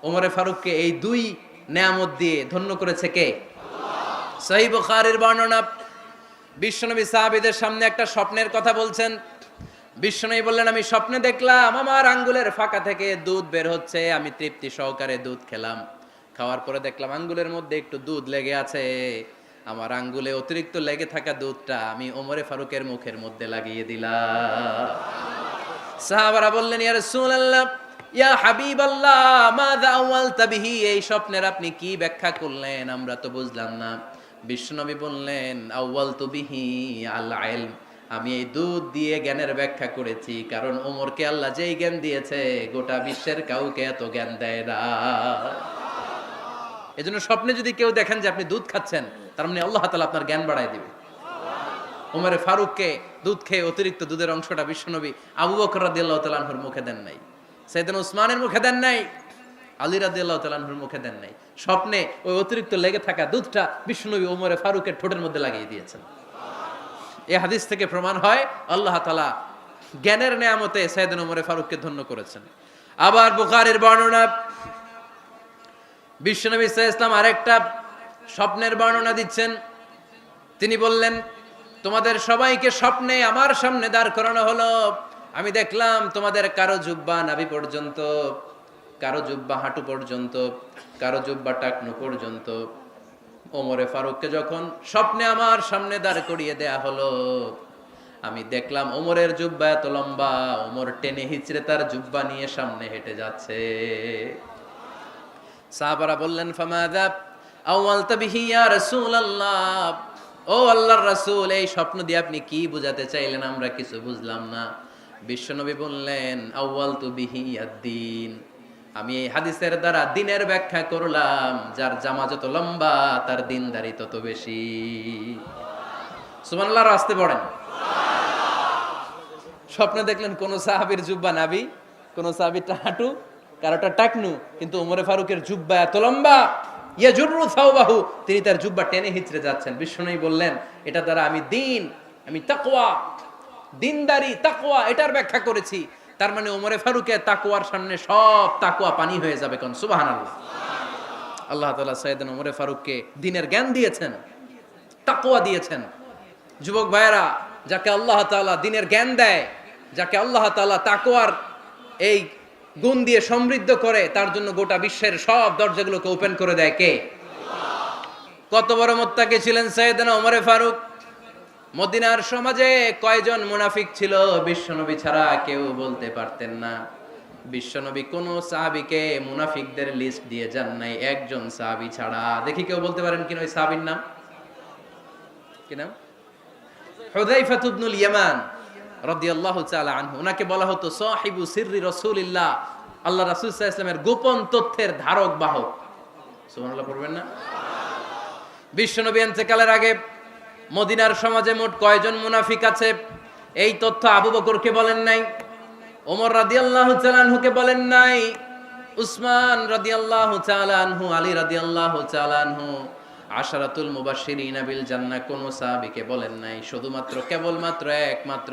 ওমরে ফারুককে এই দুই নেয়ামত দিয়ে ধন্য করেছে কে? সহিহ বুখারীর বর্ণনা, বিশ্বনবী সাহাবীদের সামনে একটা স্বপ্নের কথা বলছেন। বিশ্বনবী বললেন আমি স্বপ্নে দেখলাম আমার আঙ্গুলের ফাঁকা থেকে দুধ বের হচ্ছে, আমি তৃপ্তি সহকারে দুধ খেলাম। খাওয়ার পরে দেখলাম আঙ্গুলের মধ্যে একটু দুধ লেগে আছে। আমার আঙ্গুলে অতিরিক্ত লেগে থাকা দুধটা আমি ওমরে ফারুকের মুখের মধ্যে লাগিয়ে দিলাম। সাহাবারা বললেন ইয়া রাসূলুল্লাহ, ইয়া হাবিবাল্লাহ, মাযা আওয়ালতা বিহি, এই স্বপ্নের আপনি কি ব্যাখ্যা করলেন, আমরা তো বুঝলাম না। বিশ্বনবী বললেন আওয়ালতু বিহি আল ইলম, আমি এই দুধ দিয়ে জ্ঞানের ব্যাখ্যা করেছি, কারণ ওমরকে আল্লাহ যেই জ্ঞান দিয়েছে গোটা বিশ্বের কাউকে এত জ্ঞান দেয় না। এজন্য স্বপ্নে যদি কেউ দেখেন যে আপনি দুধ খাচ্ছেন, তার মানে আল্লাহ তাআলা আপনার জ্ঞান বাড়ায় দিবে। ওমরে ফারুককে দুধ খেয়ে অতিরিক্ত দুধের অংশটা বিশ্বনবী আবু বকর রাদিয়াল্লাহু তাআলা আনহুর মুখে দেন নাই, সাইয়েদনা উসমানের মুখে দেন নাই, আলী রাদিয়াল্লাহু তাআলা আনহুর মুখে দেন নাই। স্বপ্নে ওই অতিরিক্ত লেগে থাকা দুধটা বিশ্বনবী ওমরে ফারুকের ঠোঁটের মধ্যে লাগিয়ে দিয়েছেন। এই হাদিস থেকে প্রমাণ হয় আল্লাহ তাআলা জ্ঞানের নেয়ামতে সাইয়েদনা ওমরে ফারুককে ধন্য করেছেন। আবার বুখারীর বর্ণনা, বিশ্বনবী সাল্লাল্লাহু আলাইহি ওয়াসাল্লাম আরেকটা স্বপ্নের বর্ণনা দিচ্ছেন। তিনি বললেন, তোমাদের সবাইকে স্বপ্নে আমার সামনে দাঁড় করানো হলো। আমি দেখলাম তোমাদের কারো জুব্বা নাভি পর্যন্ত, কারো জুব্বা হাঁটু পর্যন্ত, কারো জুব্বা টাকনু পর্যন্ত। ওমরে ফারুককে যখন স্বপ্নে আমার সামনে দাঁড় করিয়ে দেয়া হলো, আমি দেখলাম ওমরের জুব্বা এত লম্বা, ওমর টেনে হিচড়ে তার জুব্বা নিয়ে সামনে হেঁটে যাচ্ছে। সাহাবারা বললেন, ফামাযা আওয়ালতা বিহি ইয়া রাসূলুল্লাহ, ও আল্লাহর রাসূল, এই স্বপ্ন দিয়ে আপনি কি বোঝাতে চাইলেন? আমরা কিছু বুঝলাম না। বিশ্বনবী বললেন, আউয়ালতু বিহি আদ-দ্বীন, আমি এই হাদিসের দ্বারা দ্বীনের ব্যাখ্যা করলাম। যার জামা যত লম্বা তার দ্বীনদারি তত বেশি। সুবহানাল্লাহ, আসতে পড়েন। স্বপ্নে দেখলেন কোন সাহাবীর জুব্বা নাভি, কোন সাহাবীর হাঁটু, কারোটা টাকনু, কিন্তু ওমরে ফারুকের জুব্বা এত লম্বা, ইয়াজুরু সাওবাহু, তিনি তার জুব্বা টেনে হিচড়ে যাচ্ছেন। বিশ্বনবী বললেন, এটা দ্বারা আমি দ্বীন, আমি তাকওয়া, দ্বীনদারি, তাকওয়া, এটার ব্যাখ্যা করেছি। তার মানে ওমরে ফারুকের তাকওয়ার সামনে সব তাকওয়া পানি হয়ে যাবে। কোন সুবহানাল্লাহ। আল্লাহ তাআলা সাইয়েদনা ওমরে ফারুককে দ্বীনের জ্ঞান দিয়েছেন, তাকওয়া দিয়েছেন। যুবক ভাইয়েরা, যাকে আল্লাহ তাআলা দ্বীনের জ্ঞান দেয়, যাকে আল্লাহ তাআলা তাকওয়ার এই গুণ দিয়ে সমৃদ্ধ করে, তার জন্য গোটা বিশ্বের সব দরজাগুলোকে ওপেন করে দেয় কে? কত বড় মুত্তাকি ছিলেন সাইয়েদনা ওমরে ফারুক। মদিনার সমাজে কয়জন মুনাফিক ছিল বিশ্বনবী ছাড়া কেউ বলতে পারতেন না। বিশ্বনবী কোন সাহাবীকে মুনাফিকদের লিস্ট দিয়ে যান নাই, একজন সাহাবী ছাড়া। দেখি কেউ বলতে পারেন কিনা ওই সাহাবীর নাম? কি নাম? হুযায়ফা ইবনুল ইয়ামান রাদিয়াল্লাহু তাআলা আনহু। ওনাকে বলা হতো সাহিবু সিররি রাসূলিল্লাহ, আল্লাহ রাসূল সাল্লাল্লাহু আলাইহি ওয়াসাল্লামের গোপন তথ্যের ধারক বাহক। সুবহানাল্লাহ পড়বেন না? বিশ্বনবী ইন্তেকালের আগে মদিনার সমাজে মোট কয়জন মুনাফিক আছে, এই তথ্য আবু বকরকে বলেন নাই, ওমর রাদিয়াল্লাহু তাআলা আনহুকে বলেন নাই, উসমান রাদিয়াল্লাহু তাআলা আনহু, আলী রাদিয়াল্লাহু তাআলা আনহু, আশারাতুল মুবাশশিরিনা বিল জান্নাহ কোন সাহাবীকে বলেন নাই। শুধুমাত্র কেবলমাত্র একমাত্র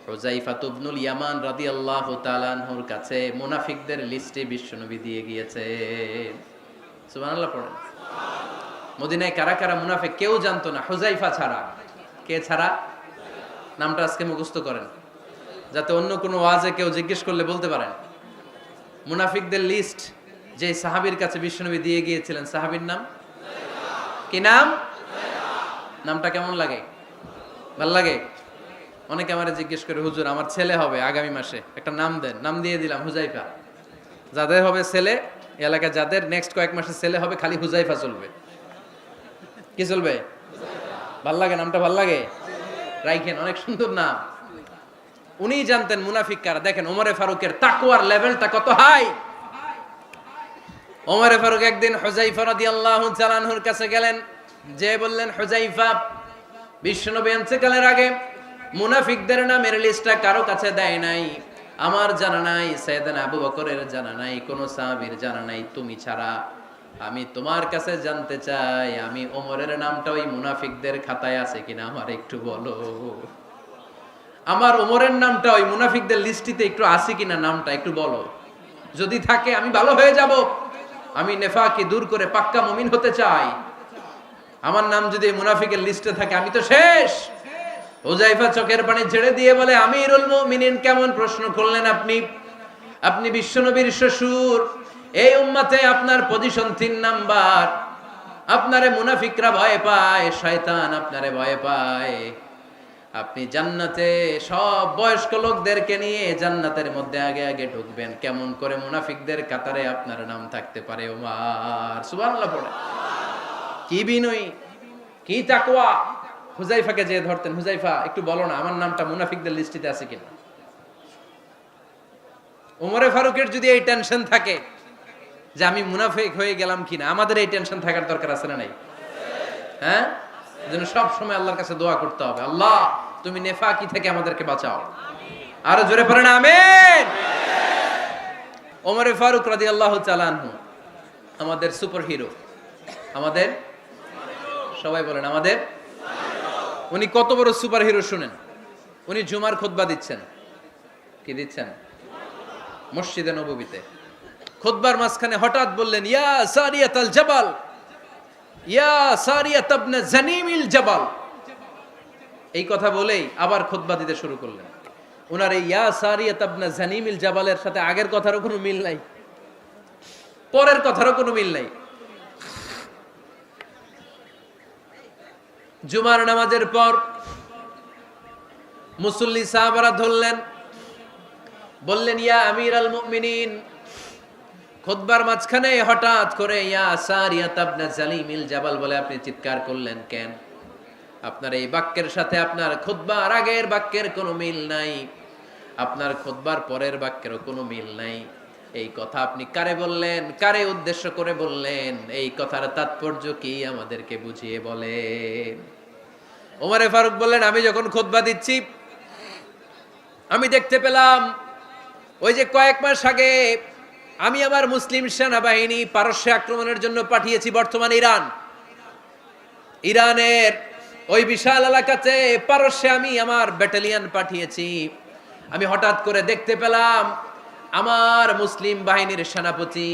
হুযায়ফা ইবনুল ইয়ামান রাদিয়াল্লাহু তাআলা আনহুর কাছে মুনাফিকদের লিস্টে বিশ্বনবী দিয়ে গিয়েছেন। সুবহানাল্লাহ পড়েন। মদিনায় কারা কারা মুনাফিক কেউ জানতো না, হুযায়ফা ছাড়া। কে ছাড়া? নামটা আজকে মুখস্থ করেন, যাতে অন্য কোনো ওয়াজে কেউ জিজ্ঞেস করলে বলতে পারেন। মুনাফিকদের লিস্ট যে সাহাবীর কাছে বিশ্বনবী দিয়ে গিয়েছিলেন, সাহাবীর নাম কি? নাম? নামটা কেমন লাগে? ভাল লাগে? অনেকে আমারে জিজ্ঞেস করে, হুজুর আমার ছেলে হবে আগামী মাসে, একটা নাম দেন। নাম দিয়ে দিলাম হুযায়ফা। যাদের হবে ছেলে, এলাকায় যাদের নেক্সট কয়েক মাসে ছেলে হবে, খালি হুযায়ফা চলবে। কি চলবে? ভাল লাগে? নামটা ভাল লাগে? রাইখেন, অনেক সুন্দর নাম। উনি জানতেন মুনাফিক কারা। দেখেন ওমরে ফারুকের তাকওয়ার লেভেলটা কত হাই। ওমরে ফারুক একদিন হুযায়ফা রাদিয়াল্লাহু তাআলা আনহুর কাছে গেলেন, যে বললেন, হুযায়ফা, বিশ্বনবী ইন্তেকালের আগে মুনাফিকদের নামের লিস্টটা কারো কাছে দেয় নাই, আমার জানা নাই, সাইয়েদনা আবু বকরের জানা নাই, কোন সাহাবীর জানা নাই, তুমি ছাড়া। আমি তোমার কাছে জানতে চাই, আমি ওমরের নামটা ওই মুনাফিকদের খাতায় আছে কিনা আমার একটু বলো। আমার ওমরের নামটা ওই মুনাফিকদের লিস্টিতে একটু আছে কিনা, নামটা একটু বলো। যদি থাকে আমি ভালো হয়ে যাব, আমি নেফাকি দূর করে পাক্কা মুমিন হতে চাই। আমার নাম যদি মুনাফিকের লিস্টে থাকে আমি তো শেষ। হুযায়ফা চোখের পানি ছেড়ে দিয়ে বলে, আমিরুল মুমিনিন, কেমন প্রশ্ন করলেন আপনি? আপনি বিশ্বনবীর শ্বশুর, এই উম্মতে আপনার পজিশন 3 নাম্বার। আপনারে মুনাফিকরা ভয় পায়, শয়তান আপনারে ভয় পায়। আপনি জান্নাতে সব বয়স্ক লোকদেরকে নিয়ে জান্নাতের মধ্যে আগে আগে ঢুকবেন, কেমন করে মুনাফিকদের কাতারে আপনার নাম থাকতে পারে ওমর? সুবহানাল্লাহ পড়ে। কি বিনয়ী, কি তাকওয়া। হুযায়ফাকে যে ধরতেন, হুযায়ফা একটু বলো না আমার নামটা মুনাফিকদের লিস্টিতে আছে কিনা। ওমরে ফারুকের যদি এই টেনশন থাকে যে আমি মুনাফিক হয়ে গেলাম কিনা, আমাদের এই টেনশন থাকার দরকার আছে না নাই? হ্যাঁ, এজন্য সব সময় আল্লাহর কাছে দোয়া করতে হবে, আল্লাহ তুমি নেফাকি থেকে আমাদেরকে বাঁচাও। আরো জোরে পড়েন আমিন। ওমরে ফারুক রাদিয়াল্লাহু তাআলা আনহু আমাদের সুপার হিরো, আমাদের সবাই বলেন আমাদের। উনি কত বড় সুপার হিরো শুনেন। উনি জুমার খুতবা দিচ্ছেন। কি দিচ্ছেন? মসজিদে নববীতে খুতবার মাঝখানে হঠাৎ বললেন, ইয়া সারিয়াতাল জাবাল, ইয়া সারিয়াত ইবনে জানিমিল জাবাল। এই কথা বলেই আবার খুতবা দিতে শুরু করলেন। ওনার এই ইয়া সারিয়াত ইবনে জানিমিল জাবালের সাথে আগের কথারও কোনো মিল নাই, পরের কথারও কোনো মিল নাই। জুমার নামাজের পর মুসল্লি সাহাবারা ধরলেন, বললেন, ইয়া আমিরাল মুমিনিন। খুতবার মাঝখানে হঠাৎ করে ইয়া সারিয়াত ইবনে জালিমিল জাবাল বলে আপনি চিৎকার করলেন কেন? আপনার এই বাক্যের সাথে আপনার খুতবার আগের বাক্যের কোনো মিল নাই, আপনার খুতবার পরের বাক্যেরও কোনো মিল নাই। এই কথা আপনি কারে বললেন, কারে উদ্দেশ্য করে বললেন? এই কথার তাৎপর্য কি আমাদেরকে বুঝিয়ে বলেন। ওমরে ফারুক বললেন, আমি যখন খুতবা দিচ্ছি আমি দেখতে পেলাম ওই যে কয়েক মাস আগে আমি আমার মুসলিম সেনাবাহিনী পারস্যে আক্রমণের জন্য পাঠিয়েছি, বর্তমান ইরানের ওই বিশাল এলাকাতে পারস্যে আমি আমার ব্যাটালিয়ন পাঠিয়েছি। আমি হঠাৎ করে দেখতে পেলাম আমার মুসলিম বাহিনীর সেনাপতি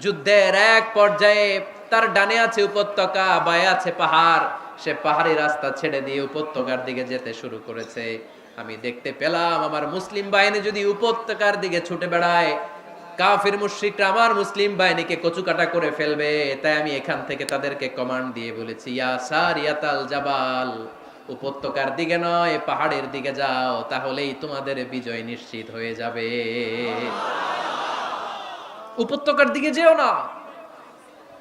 যুদ্ধের এক পর্যায়ে তার ডানে আছে উপত্যকা, বায়ে আছে পাহাড়, সে পাহাড়ি রাস্তা ছেড়ে দিয়ে উপত্যকার দিকে যেতে শুরু করেছে। আমি দেখতে পেলাম আমার মুসলিম বাহিনী যদি উপত্যকার দিকে ছুটে বেড়ায়, কাফির মুশরিকরা আমার মুসলিম বাহিনীকে কচুকাটা করে ফেলবে। তাই আমি এখান থেকে তাদেরকে কমান্ড দিয়ে বলেছি, ইয়া সারিয়াতাল জাবাল, উপত্যকার দিকে নয় পাহাড়ের দিকে যাও, তাহলেই তোমাদের বিজয় নিশ্চিত হয়ে যাবে। উপত্যকার দিকে যেও না,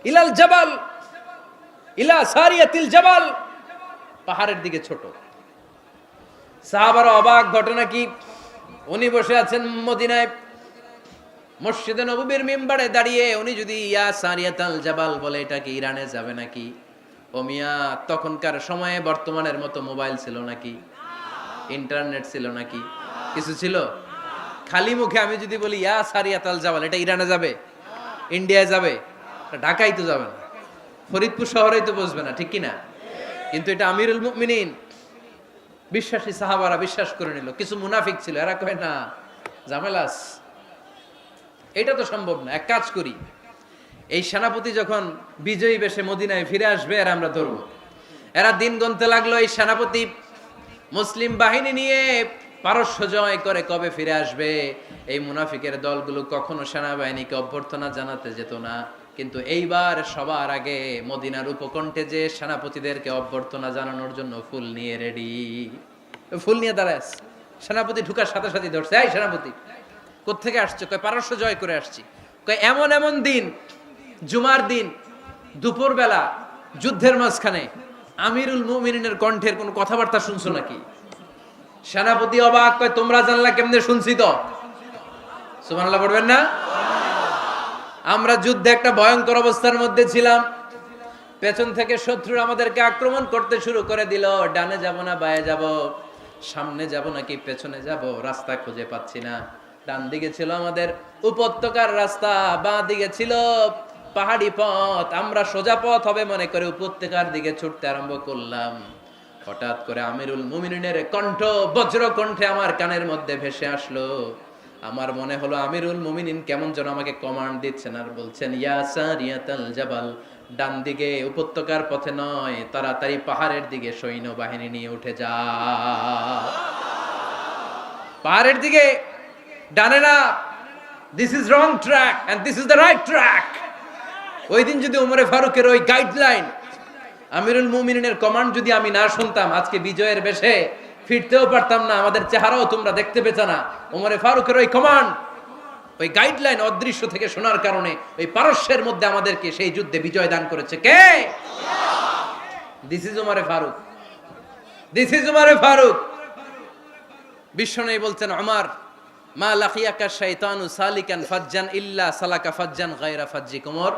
ইলাল জাবাল, ইলা সারিয়াতিল জাবাল, পাহাড়ের দিকে ছোট। সাহাবারা অবাক, ঘটনা কি? উনি বসে আছেন মদিনায় মসজিদে নববীর মিম্বারে দাঁড়িয়ে, উনি যদি ইয়া সারিয়াতাল জাবাল বলে, এটা কি ইরানে যাবে নাকি? ও মিয়া, তখনকার সময়ে বর্তমানের মতো মোবাইল ছিল নাকি? ইন্টারনেট ছিল নাকি? কিছু ছিল? খালি মুখে আমি যদি বলি ইয়া সারিয়াতাল জাবাল, এটা ইরানে যাবে? ইন্ডিয়ায় যাবে? ঢাকায় তো যাবে না, ফরিদপুর শহরেই তো বসবে না, ঠিক কিনা? কিন্তু এটা আমিরুল মুমিনিন বিশ্বাসী সাহাবারা বিশ্বাস করে নিল। কিছু মুনাফিক ছিল, এরা কয় না ঝামেলাস, এটা তো সম্ভব না। এক কাজ করি, এই সেনাপতি যখন বিজয়ী বেশে মদিনায় ফিরে আসবে, এরা আমরা ধরবো। এরা দিন গুনতে লাগলো, এই সেনাপতি মুসলিম বাহিনী নিয়ে পারস্য জয় করে কবে ফিরে আসবে। এই মুনাফিকের দলগুলো কখনো সেনাবাহিনীকে অভ্যর্থনা জানাতে যেত না, কিন্তু এইবার সবার আগে মদিনার উপকণ্ঠে যে সেনাপতিদেরকে অভ্যর্থনা জানানোর জন্য ফুল নিয়ে রেডি, ফুল নিয়ে দাঁড়ায়। সেনাপতি ঢুকার সাথে সাথে ধরছে, এই সেনাপতি কোত্থেকে আসছে? কয় পারস্য জয় করে আসছি। কয় এমন এমন দিন, জুমার দিন দুপুর বেলা যুদ্ধের মাঝখানে আমিরুল মুমিনিনের কণ্ঠের কোনো কথাবার্তা শুনছো নাকি? সেনাপতি অবাক, কয় তোমরা জানলা কেমনে? শুনছি তো। সুবহানাল্লাহ পড়বেন না? আমরা যুদ্ধে একটা ভয়ঙ্কর অবস্থার মধ্যে ছিলাম, পেছন থেকে শত্রু আমাদেরকে আক্রমণ করতে শুরু করে দিল। ডানে যাব না বায়ে যাব, সামনে যাব নাকি পেছনে যাব, রাস্তা খুঁজে পাচ্ছি না। ডান দিকে ছিল আমাদের উপত্যকার রাস্তা, বাঁ দিকে ছিল পাহাড়ি পথ। আমরা সোজা পথ হবে মনে করে উপত্যকার দিকে ছুটতে আরম্ভ করলাম। হঠাৎ করে আমিরুল মুমিনিনের কণ্ঠ বজ্র কণ্ঠে আমার কানের মধ্যে ভেসে আসলো। আমার মনে হলো আমিরুল মুমিনিন কেমন যেন আমাকে কমান্ড দিচ্ছেন আর বলছেন, ইয়া সারিয়াতাল জাবাল, ডান দিকে উপত্যকার পথে নয়, তাড়াতাড়ি পাহাড়ের দিকে সৈন্য বাহিনী নিয়ে উঠে যা। পাহাড়ের দিকে, ডানে না। This is wrong track and this is the right track. ওই দিন যদি ওমরে ফারুকের ওই গাইডলাইন, আমিরুল মুমিনিনের কমান্ড যদি আমি না শুনতাম, আজকে বিজয়ের বেশে ফিরতেও পারতাম না, আমাদের চেহারাও তোমরা দেখতে পেতে না। ওমরে ফারুকের ওই কমান্ড, ওই গাইডলাইন অদৃশ্য থেকে শোনার কারণে ওই পারস্যের মধ্যে আমাদেরকে সেই যুদ্ধে বিজয় দান করেছে কে? দিস ইজ ওমরে ফারুক, দিস ইজ ওমরে ফারুক। বিশ্বনবী বলছেন, ওমর, মা লাকিয়াকা শাইতানু সালিকান ফাজ্জান ইল্লা সালাকা ফাজ্জান গায়রা ফাজ্জিক। ওমর,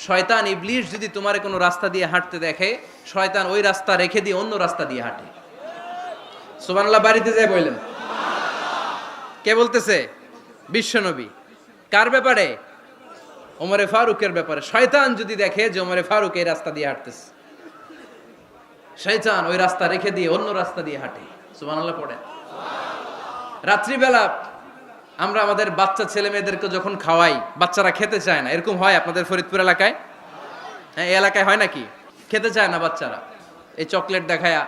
শয়তান ইবলিস যদি তোমারে কোনো রাস্তা দিয়ে হাঁটতে দেখে, শয়তান ওই রাস্তা রেখে দিয়ে অন্য রাস্তা দিয়ে হাঁটে। সুবহানাল্লাহ বাড়িতে যায় বললেন। কে বলতেছে? বিশ্বনবী। কার ব্যাপারে? ওমরে ফারুকের ব্যাপারে। শয়তান যদি দেখে যে ওমরে ফারুক এই রাস্তা দিয়ে হাঁটতেছে, শয়তান ওই রাস্তা রেখে দিয়ে অন্য রাস্তা দিয়ে হাঁটে। সুবহানাল্লাহ পড়ে। রাত্রিবেলা আমরা আমাদের বাচ্চা ছেলে মেয়েদেরকে যখন খাওয়াই, বাচ্চারা খেতে চায় না, এরকম হয় আপনাদের ফরিদপুর এলাকায়? হ্যাঁ, এই এলাকায় হয় নাকি? খেতে চায় না বাচ্চারা, এই চকলেট দেখায়া,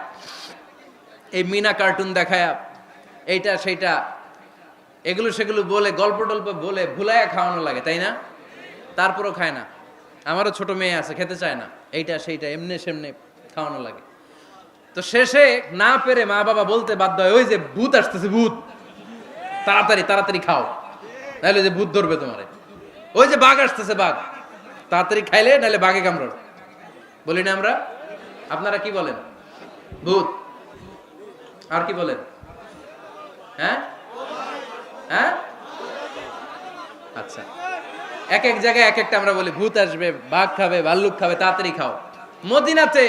এই মিনা কার্টুন দেখায়া, এইটা সেইটা এগুলো সেগুলো বলে, গল্প টল্প বলে ভুলায়া খাওয়ানো লাগে, তাই না? তারপরও খায় না। আমারও ছোট মেয়ে আছে, খেতে চায় না, এইটা সেইটা এমনি সেমনে খাওয়ানো লাগে। তো শেষে না পেরে মা বাবা বলতে বাধ্য হয়, ওই যে ভূত আসতেছে, ভূত, তাড়াতাড়ি তাড়াতাড়ি খাও, নাহলে যে ভূত ধরবে তোমারে। ওই যে বাঘ আসতেছে, বাঘ, তাড়াতাড়ি খাইলে নাহলে বাঘে কামড়াবে। বলি না আমরা? আপনারা কি বলেন? ভূত। আর কি বলেন? হ্যাঁ হ্যাঁ, আচ্ছা, এক এক জায়গায় এক একটা আমরা বলি, ভূত আসবে, বাঘ খাবে, ভাল্লুক খাবে, তাড়াতাড়ি খাও। মদিনাতে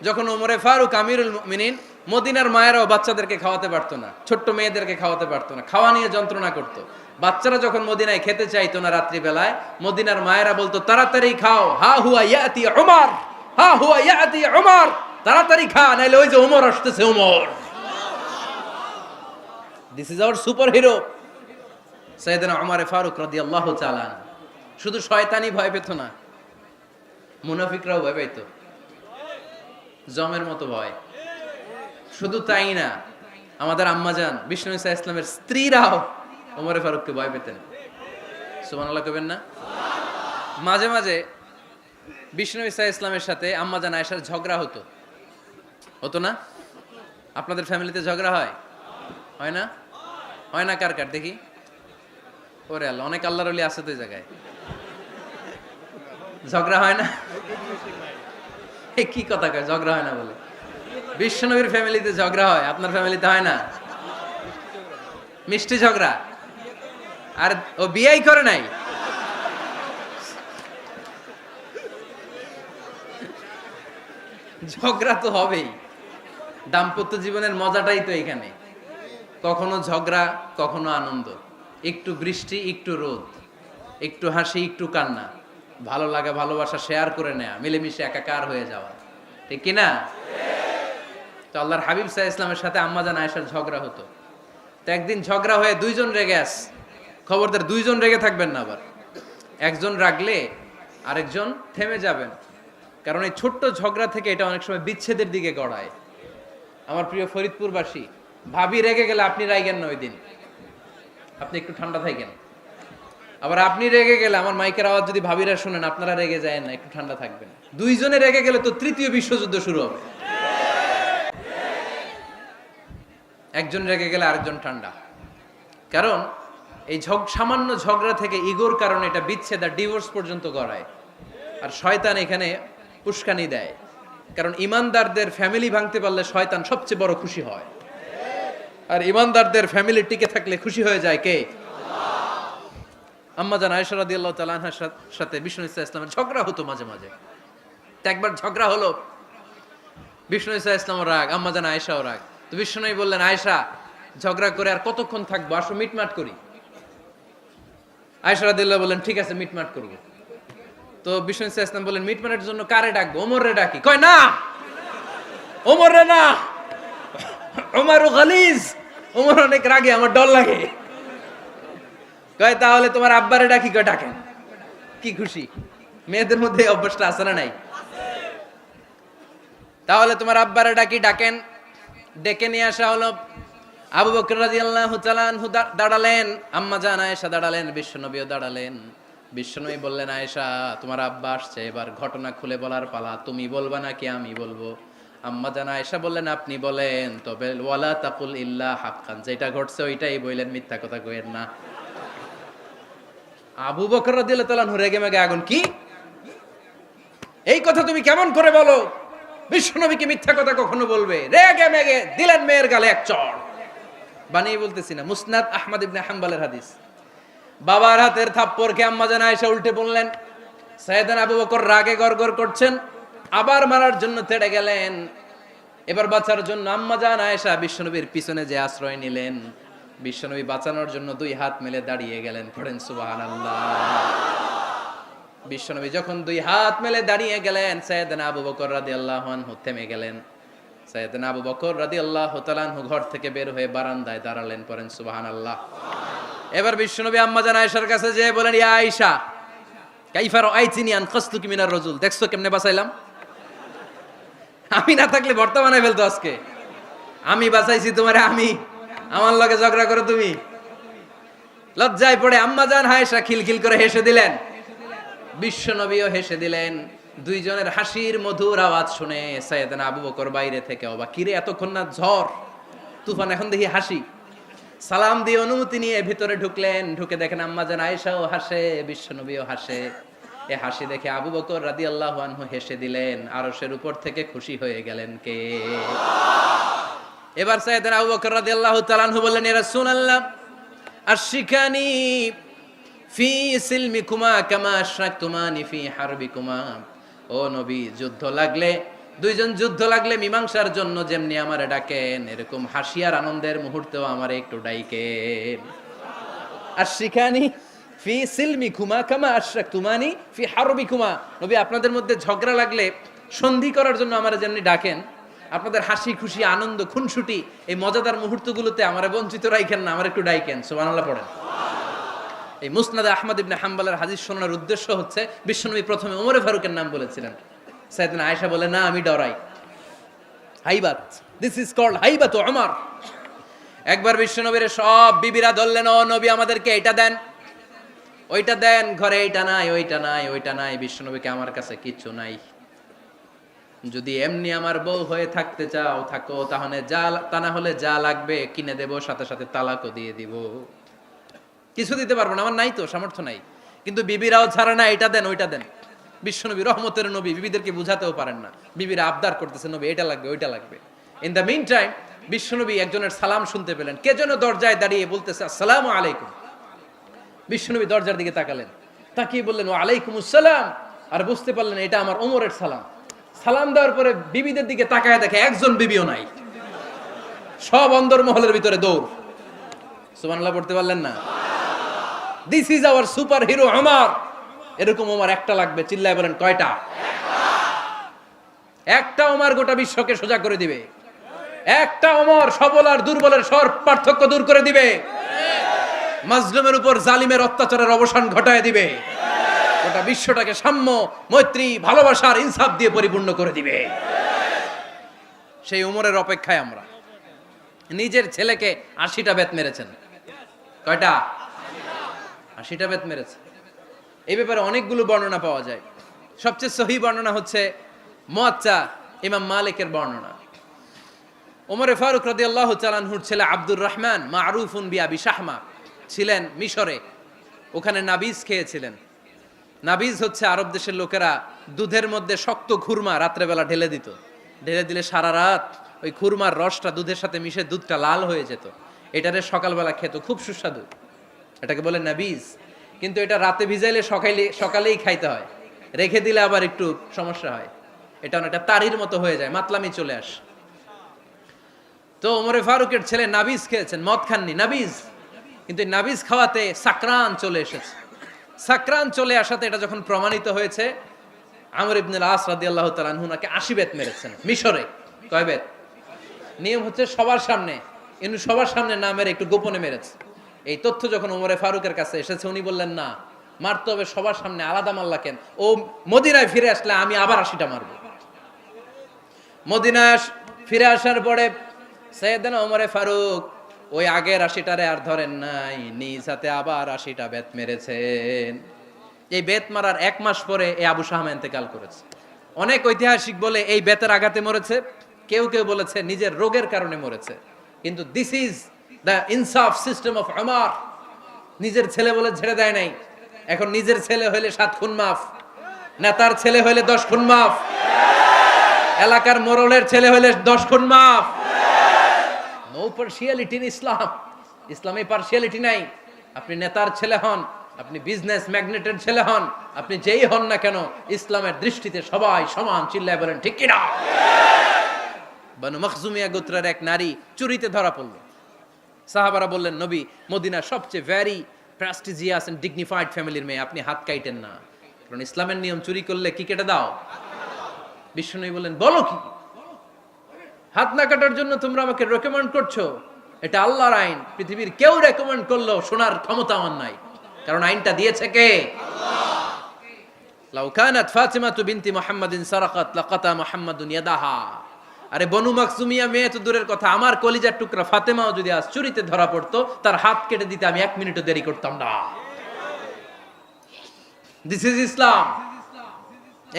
যখন ওমরে ফারুক আমিরুল মুমিনিন, মদিনার মায়েরাও বাচ্চাদেরকে খাওয়াতে পারতো না, ছোট্ট মেয়েদেরকে খাওয়াতে পারতো না, খাওয়া নিয়ে যন্ত্রণা করতো। বাচ্চারা যখন মদিনায় খেতে চাইতো না রাত্রি বেলায়, মদিনার মায়েরা বলতো, তাড়াতাড়ি খাও, হা হুয়া ইয়াতি উমর, হা হুয়া ইয়াতি উমর, তাড়াতাড়ি খা, নাইলে ওই যে ওমর আসতেছে, Omar. This is our super hero সাইয়েদনা উমর ফারুক রাদিয়াল্লাহু তাআলা। শুধু শয়তানি ভয় পেত না, মুনাফিকরাও ভয় পাইতো, জমের মতো ভয়। শুধু তাই না, আমাদের আম্মাজান বিষ্ণু ইসা ইসলামের স্ত্রীরাও ওমর ফারুককে ভয় পেতেন। সুবহানাল্লাহ কইবেন না? মাঝে মাঝে বিষ্ণু ইসা ইসলামের সাথে আম্মাজান আয়েশার ঝগড়া হতো, হতো না? আপনাদের ফ্যামিলিতে ঝগড়া হয়? হয় না? হয় না? কার কার দেখি? ওরে আল্লাহ, অনেক আল্লাহর ওলি আছে তো এই জায়গায়। ঝগড়া হয় না? কি কথা কয়, ঝগড়া হয় না বলে? বিশ্বনবীর ফ্যামিলিতে ঝগড়া হয়, আপনার ফ্যামিলিতে হয় না? মিষ্টি ঝগড়া। আর ও বিয়েই করে নাই। ঝগড়া তো হবেই, দাম্পত্য জীবনের মজাটাই তো এখানে। কখনো ঝগড়া, কখনো আনন্দ, একটু বৃষ্টি, একটু রোদ, একটু হাসি, একটু কান্না, ভালো লাগা ভালোবাসা শেয়ার করে নেয়া, মিলেমিশে একাকার হয়ে যাওয়া, ঠিক কিনা? তো আল্লাহর হাবিব সাল্লাল্লাহু আলাইহি ইসলামের সাথে আম্মাজান আয়েশার ঝগড়া হতো। তো একদিন ঝগড়া হয়ে দুইজন রেগে আস, খবরদার দুইজন রেগে থাকবেন না আবার। একজন রাগলে আরেকজন থেমে যাবেন, কারণ এই ছোট্ট ঝগড়া থেকে এটা অনেক সময় বিচ্ছেদের দিকে গড়ায়। আমার প্রিয় ফরিদপুরবাসী, ভাবি রেগে গেলে আপনি রাইগেন না, ওই দিন আপনি একটু ঠান্ডা থাকেন। আবার আপনি রেগে গেলে, আমার মাইকের আওয়াজ যদি ভাবিরা শুনেন, আপনারা রেগে যায় না, একটু ঠান্ডা থাকবেন। দুইজনে রেগে গেলে তো তৃতীয় বিশ্বযুদ্ধ শুরু হবে। একজন রেগে গেলে আরেকজন ঠান্ডা, কারণ এই সামান্য ঝগড়া থেকে ইগোর কারণে এটা বিচ্ছেদ আর ডিভোর্স পর্যন্ত গড়ায়। আর শয়তান এখানে উস্কানি দেয়, কারণ ইমানদারদের ফ্যামিলি ভাঙতে পারলে শয়তান সবচেয়ে বড় খুশি হয়। আর ইমানদারদের ফ্যামিলি টিকে থাকলে খুশি হয়ে যায় কে? আম্মাজান আয়েশা রাদিয়াল্লাহু তাআলা আনহার সাথে বিষ্ণু ইসা ইসলামের ঝগড়া হতো মাঝে মাঝে। তো একবার ঝগড়া হলো, বিষ্ণু ইসা ইসলামের রাগ, আম্মাজান আয়েশাও রাগ। তো বিষ্ণু বললেন, আয়েশা, ঝগড়া করে আর কতক্ষণ থাকবো, আসো মিটমাট করি। আয়েশা রাদিয়াল্লাহু বললেন, ঠিক আছে, মিটমাট করব। তো বিষ্ণু ইসা ইসলাম বললেন, মিটমাটের জন্য কারে ডাকবো? ওমর রে ডাকি। কয় না, ওমর রে না, ওমর গালিজ, ওমর অনেক রাগে, আমার ডর লাগে। কয় তাহলে তোমার আব্বারে ডাকি। কয় ডাকেন। কি খুশি! মেয়েদের মধ্যে অভ্যাসটা আছে না নাই? তাহলে তোমার আব্বারে ডাকি, ডাকেন। ডেকে নিয়ে আসা হলো। আবু বকর রাদিয়াল্লাহু তাআলা আনহু দাঁড়ালেন, আম্মাজান আয়েশা দাঁড়ালেন, বিশ্বনবীও দাঁড়ালেন। বিশ্বনবী বললেন, আয়েশা, তোমার আব্বা আসছে, এবার ঘটনা খুলে বলার পালা, তুমি বলবা নাকি আমি বলবো? আম্মাজান আয়েশা বললেন, আপনি বলেন। তবে ওয়ালা তাকুল ইল্লা হাক্কান, যেটা ঘটছে ওইটাই বললেন, মিথ্যা কথা কইেন না। আবু বকর রাদিয়াল্লাহু তাআলা আনহু রেগে মেগে আগুন। কি, এই কথা তুমি কেমন করে বলো? বিশ্বনবী কি মিথ্যা কথা কখনো বলবে? রেগে মেগে দিলেন মেয়ের গালে এক চড়। বানিয়ে বলতেছি না, মুসনাদ আহমদ ইবনে হাম্বলের হাদিস। বাবার হাতের থাপ্পড়কে আম্মাজান আয়েশা উল্টে বললেন। সাইয়েদনা আবু বকর রাগে গড়গড় করছেন, আবার মারার জন্য তেড়ে গেলেন। এবার বাঁচার জন্য আম্মাজান আয়েশা বিশ্বনবীর পিছনে যে আশ্রয় নিলেন, বিশ্বনবী বাঁচানোর জন্য দুই হাত মেলে দাঁড়িয়ে গেলেন। পড়েন সুবহানাল্লাহ। বিশ্বনবী যখন দুই হাত মেলে দাঁড়িয়ে গেলেন, সাইয়েদনা আবু বকর রাদিয়াল্লাহু আনহু থেমে গেলেন। সাইয়েদনা আবু বকর রাদিয়াল্লাহু তাআলা আনহু ঘর থেকে বের হয়ে বারান্দায় দাঁড়ালেন। পড়েন সুবহানাল্লাহ। এবার বিশ্বনবী আম্মা জান আয়েশার কাছে যেয়ে বলেন, ইয়া আয়েশা কাইফা রাআইতিনি আনকাসতুকি মিনার রাজুল, দেখছো কেমনে বাঁচাইলাম? আমি না থাকলে ভর্তা বানাই ফেলতো আজকে। আমি বাঁচাইছি তোমারে, আমি আমার লগে ঝগড়া করো তুমি। লজ্জায় পড়ে আম্মা জান আয়েশা খিলখিল করে হেসে দিলেন, বিশ্বনবীও হেসে দিলেন। দুইজনের হাসির মধুর আওয়াজ শুনে সাইয়েদনা আবু বকর বাইরে থেকে অবাক, কিরে এতক্ষণ না ঝড় তুফান, এখন দেখি হাসি। সালাম দিয়ে অনুমতি নিয়ে ভিতরে ঢুকলেন, ঢুকে দেখেন আম্মা জান আয়েশাও হাসে, বিশ্বনবীও হাসে। এ হাসি দেখে আবু বকর রাদিয়াল্লাহু আনহু হেসে দিলেন, আরশের উপর থেকে খুশি হয়ে গেলেন কে? এবার সাইয়েদনা আবু বকর রাদিয়াল্লাহু তাআলা আনহু বললেন, ইয়া রাসূলুল্লাহ আশরিকানি ফি সিলমিকুমা কামা আশরাকতুমানি ফি হারবিকুমা। ও নবী, যুদ্ধ লাগলে, দুইজন যুদ্ধ লাগলে মীমাংসার জন্য যেমনি আমারে ডাকেন, এরকম হাসি আর আনন্দের মুহূর্তেও আমারে একটু ডাইকেন। আশরিকানি ফি সিলমিকুমা কামা আশরাকতুমানি ফি হারবিকুমা। নবী, আপনাদের মধ্যে ঝগড়া লাগলে সন্ধি করার জন্য আমারে যেমনি ডাকেন, আপনাদের হাসি খুশি আনন্দ খুনসুটি এই মজাদার মুহূর্তগুলোতে আমারে বঞ্চিত রাখেন না, আমার একটু ডাইকেন। সুবহানাল্লাহ পড়েন। এই মুসনাদে আহমদ ইবনে হাম্বলের হাদিস শোনার উদ্দেশ্য হচ্ছে, বিশ্বনবী প্রথমে ওমরে ফারুকের নাম বলেছিলেন। সাইয়েদনা আয়েশা বলে, না আমি ডরাই, হাইবাত, দিস ইজ কল্ড হাইবাত ওমর। একবার বিশ্বনবীর সব বিবিরা ধরলেন, ও নবী আমাদেরকে এটা দেন ওইটা দেন, ঘরে এইটা নাই ওইটা নাই ওইটা নাই। বিশ্বনবীকে, আমার কাছে কিচ্ছু নাই, যদি এমনি আমার বউ হয়ে থাকতে চাও থাকো, তাহলে যা, তা না হলে যা লাগবে কিনে দেব, সাথে সাথে তালাকও দিয়ে দিব। কিছু দিতে পারবো না, আমার নাই তো, সামর্থ্য নাই। কিন্তু বিবিরাও ছাড়ে না, এটা দেন ওইটা দেন। বিশ্বনবী রহমতের নবী, বিবিদেরকে বুঝাতেও পারেন না, বিবিরা আবদার করতেছে, নবী এটা লাগবে ওইটা লাগবে। ইন দ্য মিন টাইম বিশ্বনবী একজনের সালাম শুনতে পেলেন, কে যেন দরজায় দাঁড়িয়ে বলতেছে আসসালামু আলাইকুম। বিশ্বনবী দরজার দিকে তাকালেন, তাকিয়ে বললেন ওয়া আলাইকুমুস সালাম, আর বুঝতে পারলেন এটা আমার ওমরের সালাম। সালাম দেওয়ার পরে বিবিদের দিকে তাকায় দেখে একজন বিবিও নাই, সব অন্দরমহলের ভিতরে দৌড়। সুবহানাল্লাহ পড়তে পারলেন না? This is our super hero Omar. এরকম ওমর একটা লাগবে, চিল্লায় বলেন কয়টা? একটা ওমর গোটা বিশ্বকে সোজা করে দিবে। একটা ওমর সবল আর দুর্বলের সব পার্থক্য দূর করে দিবে। মাজলুমের উপর জালিমের অত্যাচারের অবসান ঘটায় দিবে। গোটা বিশ্বটাকে সাম্য, মৈত্রী, ভালোবাসার ইনসাফ দিয়ে পরিপূর্ণ করে দিবে। সেই ওমরের অপেক্ষায় আমরা। নিজের ছেলেকে 80টা বেত মেরেছেন। কয়টা? 80টা বেত মেরেছে। এই ব্যাপারে অনেকগুলো বর্ণনা পাওয়া যায়। সবচেয়ে সহিহ বর্ণনা হচ্ছে মুয়াত্তা ইমাম মালিকের বর্ণনা। ওমরে ফারুক রাদিয়াল্লাহু তাআলা আনহুর ছেলে আব্দুর রহমান মারুফুন বিআবি শাহমা ছিলেন মিশরে। ওখানে নাবিজ খেয়েছিলেন। নাবিজ হচ্ছে আরব দেশের লোকেরা দুধের মধ্যে শক্ত খুরমা রাত্রেবেলা ঢেলে দিত। ঢেলে দিলে সারা রাত ওই খুরমার রসটা দুধের সাথে মিশে দুধটা লাল হয়ে যেত। এটারে সকালবেলা খেত, খুব সুস্বাদু। এটাকে বলে নাবিজ। কিন্তু এটা রাতে ভিজাইলে সকালেই খাইতে হয়, রেখে দিলে আবার একটু সমস্যা হয়। এটা অনেকটা তারির মতো হয়ে যায়, মাতলামি চলে আসে। তো ওমরে ফারুকের ছেলে নাবিজ খেয়েছেন, মদ খাননি, নাবিজ। কিন্তু নাবিজ খাওয়াতে সাকরান চলে এসেছে। সাকরান চলে আসাতে এটা যখন প্রমাণিত হয়েছে, আমর ইবনে আস রাদিয়াল্লাহু তাআলা আনহু নাকি 80 বেত মেরেছেন মিশরে। কয় বেত? নিয়ম হচ্ছে সবার সামনে, কিন্তু সবার সামনে না মেরে একটু গোপনে মেরেছে। এই তথ্য যখন ওমরে ফারুকের কাছে এসেছে, উনি বললেন না, মারতে হবে সবার সামনে, আলাদা মারলা কেন? ও মদিনায় ফিরে আসলে আমি আবার 80টা মারব। মদিনায় ফিরে আসার পরে সাইয়েদনা ওমরে ফারুক ওই আগের 80টারে আর ধরেন নাই, নিজ হাতে আবার 80টা বেত মেরেছেন। এই বেত মারার 1 মাস পরে এই আবু শাহমা ইন্তেকাল করেছে। অনেক ঐতিহাসিক বলে এই বেতের আঘাতে মরেছে, কেউ কেউ বলেছে নিজের রোগের কারণে মরেছে। কিন্তু দিস ইজ দ্য ইনসাফ সিস্টেম অফ ওমর। নিজের ছেলে বলে ছেড়ে দেয় নাই। এখন নিজের ছেলে হইলে 7 খুন মাফ, নেতার ছেলে হইলে 10 খুন মাফ, এলাকার মোড়লের ছেলে হইলে 10 খুন মাফ। নো পার্সিয়ালিটি ইন ইসলাম। ইসলামে পার্সিয়ালিটি নাই। আপনি নেতার ছেলে হন, আপনি বিজনেস ম্যাগনেটের ছেলে হন, আপনি যেই হন না কেন, ইসলামের দৃষ্টিতে সবাই সমান। চিল্লায় বলেন ঠিক কিনা? বানু মখজুমিয়া গোত্রের এক নারী চুরিতে ধরা পড়ল। সাহাবারা বললেন, নবী মদিনার সবচেয়ে ভেরি প্রেস্টিজিয়াস এন্ড ডিগনিফাইড ফ্যামিলির মেয়ে, আপনি হাত কাটেন না, কারণ ইসলামের নিয়ম চুরি করলে কি কেটে দাও। বিশ্বনবী বললেন, বলো কি? হাত না কাটার জন্য তোমরা আমাকে রেকমেন্ড করছো? এটা আল্লাহর আইন, পৃথিবীর কেউ রেকমেন্ড করলেও শোনার ক্ষমতা আমার নাই, কারণ আইনটা দিয়েছে কে? লাউ কানাত ফাতিমাতু বিনতি মুহাম্মাদিন সারাকাত লাকাতা মুহাম্মাদুন ইয়াদাহা। আরে বনু মাকসুমিয়া মেয়ে তো দূরের কথা, আমার কলিজার টুকরা ফাতেমাও যদি আজ চুরিতে ধরা পড়তো, তার হাত কেটে দিতে আমি 1 মিনিটও দেরি করতাম না। দিস ইজ ইসলাম।